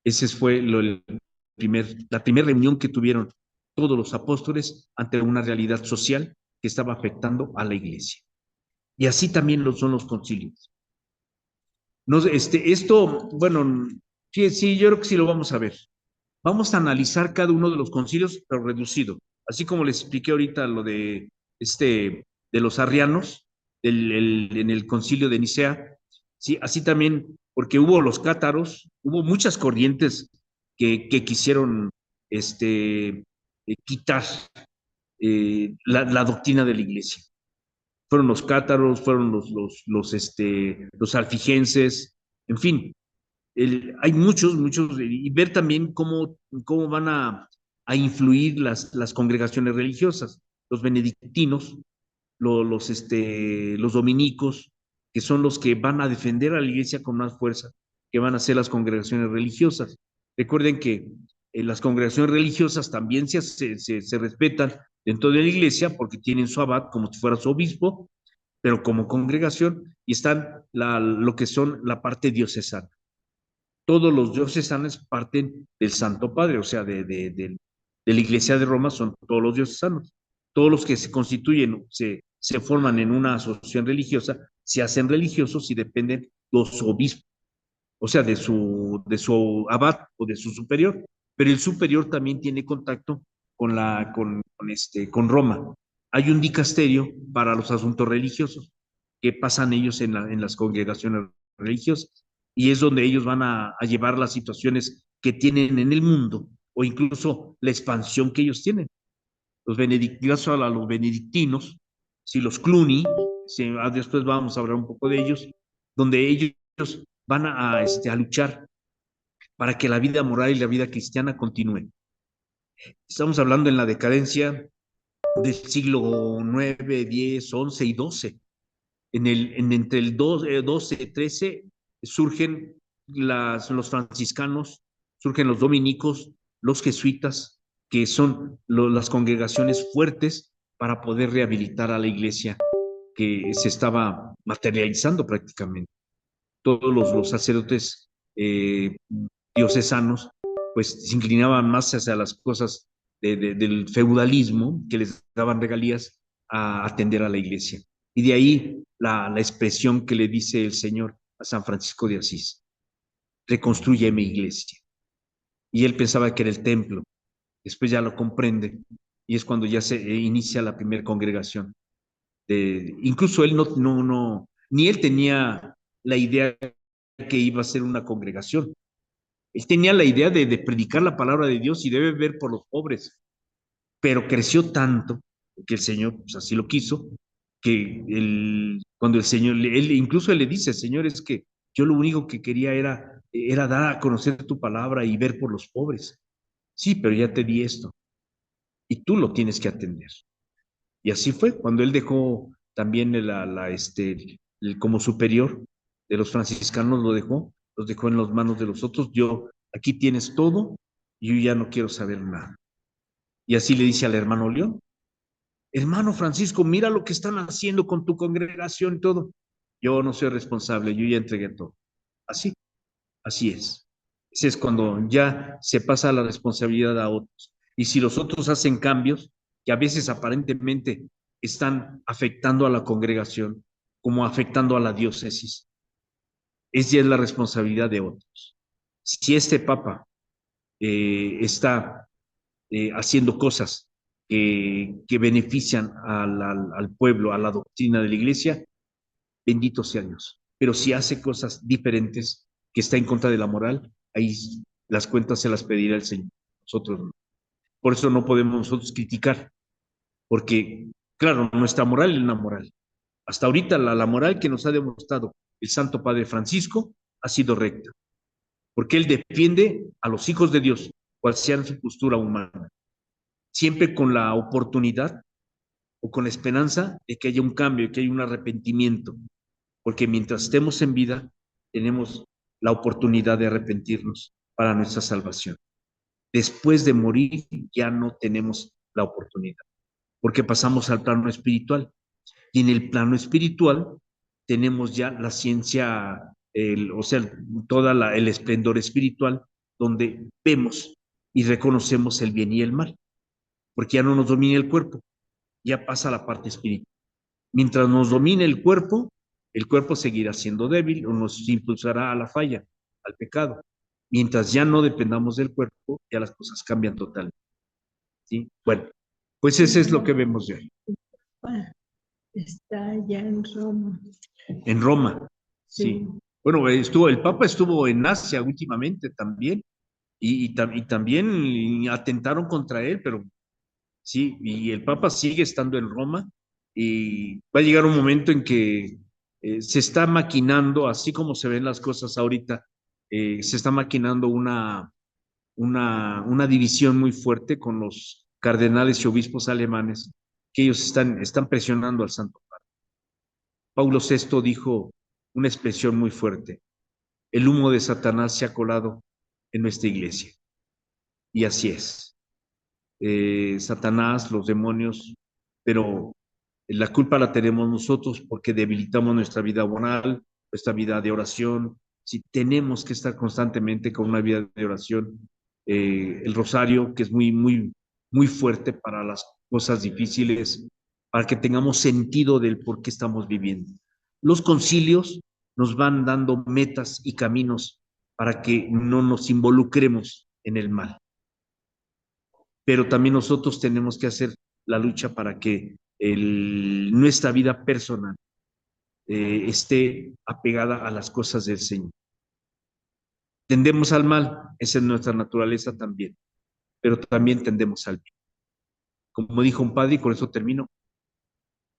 Esa fue la primera reunión que tuvieron todos los apóstoles ante una realidad social que estaba afectando a la iglesia. Y así también lo son los concilios. No, esto, bueno, sí, yo creo que sí lo vamos a ver. Vamos a analizar cada uno de los concilios, pero reducido. Así como les expliqué ahorita lo de los arrianos, en el concilio de Nicea, sí, así también, porque hubo los cátaros, hubo muchas corrientes que quisieron quitar la doctrina de la iglesia. Fueron los cátaros, fueron los alfigenses, en fin, hay muchos, y ver también cómo van a influir las congregaciones religiosas, los benedictinos, los dominicos, que son los que van a defender a la iglesia con más fuerza, que van a ser las congregaciones religiosas. Recuerden que las congregaciones religiosas también se respetan dentro de la iglesia porque tienen su abad como si fuera su obispo, pero como congregación, y están lo que son la parte diocesana. Todos los diocesanos parten del Santo Padre, o sea, de la Iglesia de Roma son todos los diocesanos. Todos los que se constituyen, se forman en una asociación religiosa, se hacen religiosos y dependen de su obispo, o sea, de su abad o de su superior. Pero el superior también tiene contacto con Roma. Hay un dicasterio para los asuntos religiosos que pasan ellos en las congregaciones religiosas y es donde ellos van a llevar las situaciones que tienen en el mundo o incluso la expansión que ellos tienen. Los benedictinos a los benedictinos, si los Cluny, después vamos a hablar un poco de ellos, donde ellos van a luchar para que la vida moral y la vida cristiana continúen. Estamos hablando en la decadencia del siglo IX, X, XI y XII. Entre el 12 y 13 surgen los franciscanos, surgen los dominicos, los jesuitas, que son las congregaciones fuertes para poder rehabilitar a la iglesia que se estaba materializando prácticamente. Todos los sacerdotes diocesanos pues se inclinaban más hacia las cosas del feudalismo, que les daban regalías, a atender a la iglesia. Y de ahí la expresión que le dice el Señor a San Francisco de Asís: reconstruye mi iglesia. Y él pensaba que era el templo, después ya lo comprende, y es cuando ya se inicia la primera congregación. Incluso él ni él tenía la idea que iba a ser una congregación. Él tenía la idea de predicar la palabra de Dios y debe ver por los pobres, pero creció tanto que el Señor pues, así lo quiso, que cuando el Señor, incluso él le dice: Señor, es que yo lo único que quería era dar a conocer tu palabra y ver por los pobres. Sí, pero ya te di esto y tú lo tienes que atender. Y así fue cuando él dejó también como superior de los franciscanos, los dejó en las manos de los otros. Aquí tienes todo y yo ya no quiero saber nada. Y así le dice al hermano León: hermano Francisco, mira lo que están haciendo con tu congregación y todo. Yo no soy responsable, yo ya entregué todo. Así es. Ese es cuando ya se pasa la responsabilidad a otros. Y si los otros hacen cambios que a veces aparentemente están afectando a la congregación, como afectando a la diócesis, ya es la responsabilidad de otros. Si este Papa está haciendo cosas que benefician al pueblo, a la doctrina de la iglesia, bendito sea Dios. Pero si hace cosas diferentes, que está en contra de la moral, ahí las cuentas se las pedirá el Señor. Nosotros no. Por eso no podemos nosotros criticar, porque, claro, nuestra moral es una moral. Hasta ahorita la moral que nos ha demostrado el Santo Padre Francisco ha sido recta, porque él defiende a los hijos de Dios, cual sea su postura humana, siempre con la oportunidad o con la esperanza de que haya un cambio, que haya un arrepentimiento, porque mientras estemos en vida, tenemos la oportunidad de arrepentirnos para nuestra salvación. Después de morir, ya no tenemos la oportunidad, porque pasamos al plano espiritual. Y en el plano espiritual tenemos ya la ciencia, o sea, el esplendor espiritual, donde vemos y reconocemos el bien y el mal, porque ya no nos domina el cuerpo, ya pasa a la parte espiritual. Mientras nos domine el cuerpo seguirá siendo débil o nos impulsará a la falla, al pecado. Mientras ya no dependamos del cuerpo, ya las cosas cambian totalmente. ¿Sí? Bueno, pues ese es lo que vemos de hoy. Está allá en Roma. En Roma, sí. Bueno, el Papa estuvo en Asia últimamente también, y también atentaron contra él, pero sí, y el Papa sigue estando en Roma, y va a llegar un momento en que se está maquinando, así como se ven las cosas ahorita, se está maquinando una división muy fuerte con los cardenales y obispos alemanes, que ellos están presionando al Santo Padre. Paulo VI dijo una expresión muy fuerte: el humo de Satanás se ha colado en nuestra iglesia. Y así es. Satanás, los demonios, pero la culpa la tenemos nosotros porque debilitamos nuestra vida moral, nuestra vida de oración. Si tenemos que estar constantemente con una vida de oración, el rosario, que es muy, muy, muy fuerte para las cosas difíciles, para que tengamos sentido del por qué estamos viviendo. Los concilios nos van dando metas y caminos para que no nos involucremos en el mal. Pero también nosotros tenemos que hacer la lucha para que nuestra vida personal esté apegada a las cosas del Señor. Tendemos al mal, esa es nuestra naturaleza también, pero también tendemos al bien. Como dijo un padre, y con eso termino,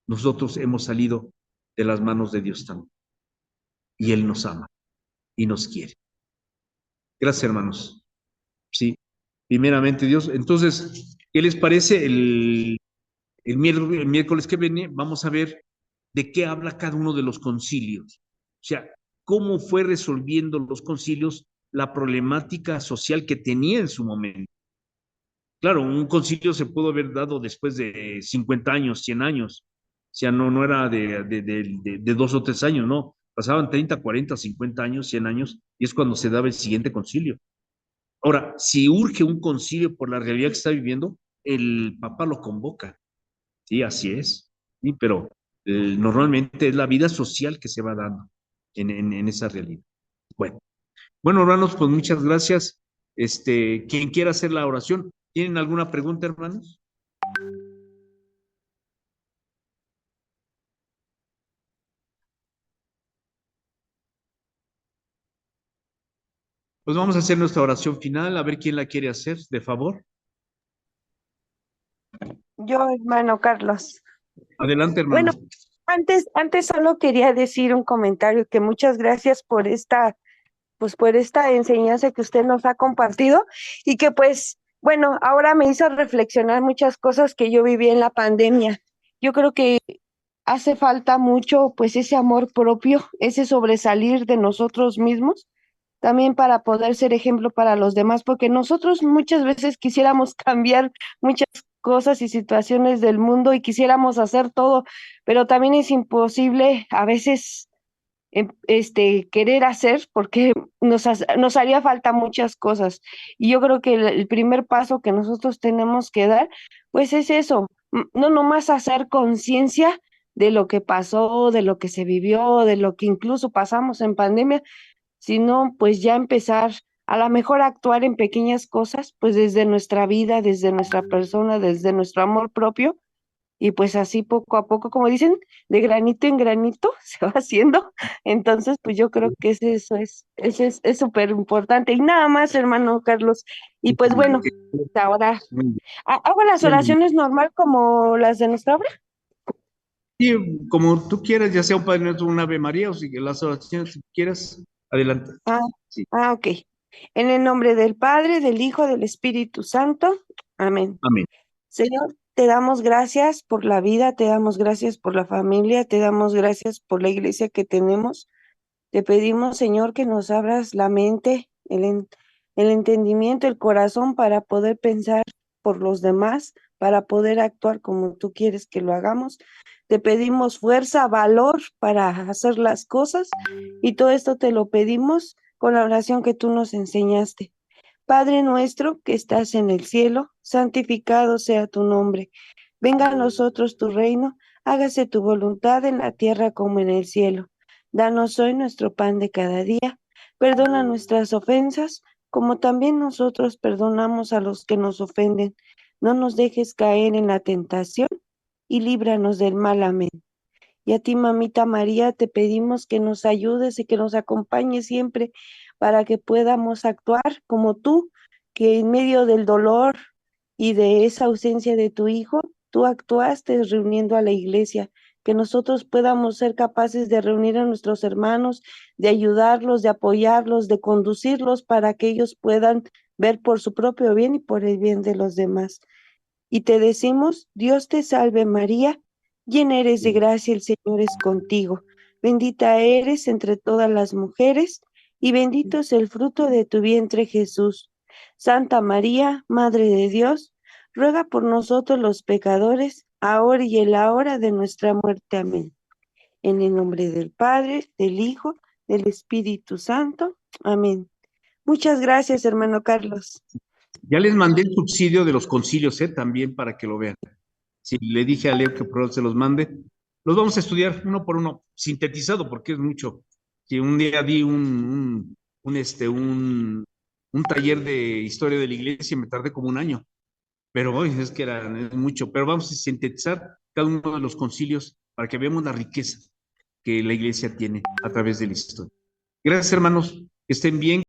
nosotros hemos salido de las manos de Dios también, y Él nos ama y nos quiere. Gracias, hermanos. Sí, primeramente Dios. Entonces, ¿qué les parece? El miércoles que viene vamos a ver de qué habla cada uno de los concilios. O sea, cómo fue resolviendo los concilios la problemática social que tenía en su momento. Claro, un concilio se pudo haber dado después de 50 años, 100 años. O sea, no era de 2 o 3 años, no. Pasaban 30, 40, 50 años, 100 años, y es cuando se daba el siguiente concilio. Ahora, si urge un concilio por la realidad que está viviendo, el Papa lo convoca. Sí, así es. Sí, pero normalmente es la vida social que se va dando en esa realidad. Bueno, hermanos, pues muchas gracias. Quien quiera hacer la oración, ¿tienen alguna pregunta, hermanos? Pues vamos a hacer nuestra oración final, a ver quién la quiere hacer, de favor. Yo, hermano Carlos. Adelante, Bueno, hermano. antes solo quería decir un comentario que muchas gracias pues por esta enseñanza que usted nos ha compartido y que pues, bueno, ahora me hizo reflexionar muchas cosas que yo viví en la pandemia. Yo creo que hace falta mucho pues ese amor propio, ese sobresalir de nosotros mismos, también para poder ser ejemplo para los demás, porque nosotros muchas veces quisiéramos cambiar muchas cosas y situaciones del mundo y quisiéramos hacer todo, pero también es imposible a veces querer hacer porque nos haría falta muchas cosas. Y yo creo que el primer paso que nosotros tenemos que dar, pues es eso, no nomás hacer conciencia de lo que pasó, de lo que se vivió, de lo que incluso pasamos en pandemia, sino pues ya empezar a lo mejor a actuar en pequeñas cosas, pues desde nuestra vida, desde nuestra persona, desde nuestro amor propio, y pues así poco a poco, como dicen, de granito en granito se va haciendo. Entonces, pues yo creo que eso es súper importante. Y nada más, hermano Carlos. Y pues bueno, ahora hago las oraciones normal como las de nuestra obra. Sí, como tú quieras, ya sea un Padre Nuestro, un Ave María, o si las oraciones si quieras, adelante. Ah, Sí. ok. En el nombre del Padre, del Hijo, del Espíritu Santo. Amén. Amén. Señor, te damos gracias por la vida, te damos gracias por la familia, te damos gracias por la iglesia que tenemos. Te pedimos, Señor, que nos abras la mente, el entendimiento, el corazón para poder pensar por los demás, para poder actuar como tú quieres que lo hagamos. Te pedimos fuerza, valor para hacer las cosas y todo esto te lo pedimos con la oración que tú nos enseñaste. Padre nuestro que estás en el cielo, santificado sea tu nombre. Venga a nosotros tu reino, hágase tu voluntad en la tierra como en el cielo. Danos hoy nuestro pan de cada día. Perdona nuestras ofensas, como también nosotros perdonamos a los que nos ofenden. No nos dejes caer en la tentación y líbranos del mal. Amén. Y a ti, mamita María, te pedimos que nos ayudes y que nos acompañes siempre para que podamos actuar como tú, que en medio del dolor y de esa ausencia de tu hijo, tú actuaste reuniendo a la iglesia, que nosotros podamos ser capaces de reunir a nuestros hermanos, de ayudarlos, de apoyarlos, de conducirlos para que ellos puedan ver por su propio bien y por el bien de los demás. Y te decimos, Dios te salve María, llena eres de gracia, el Señor es contigo. Bendita eres entre todas las mujeres, y bendito es el fruto de tu vientre Jesús. Santa María, Madre de Dios, ruega por nosotros los pecadores, ahora y en la hora de nuestra muerte. Amén. En el nombre del Padre, del Hijo, del Espíritu Santo. Amén. Muchas gracias, hermano Carlos. Ya les mandé el subsidio de los concilios, también para que lo vean. Si le dije a Leo que por favor se los mande, los vamos a estudiar uno por uno, sintetizado, porque es mucho. Que un día di un taller de historia de la iglesia y me tardé como un año, pero hoy es que era mucho. Pero vamos a sintetizar cada uno de los concilios para que veamos la riqueza que la iglesia tiene a través de la historia. Gracias, hermanos, que estén bien.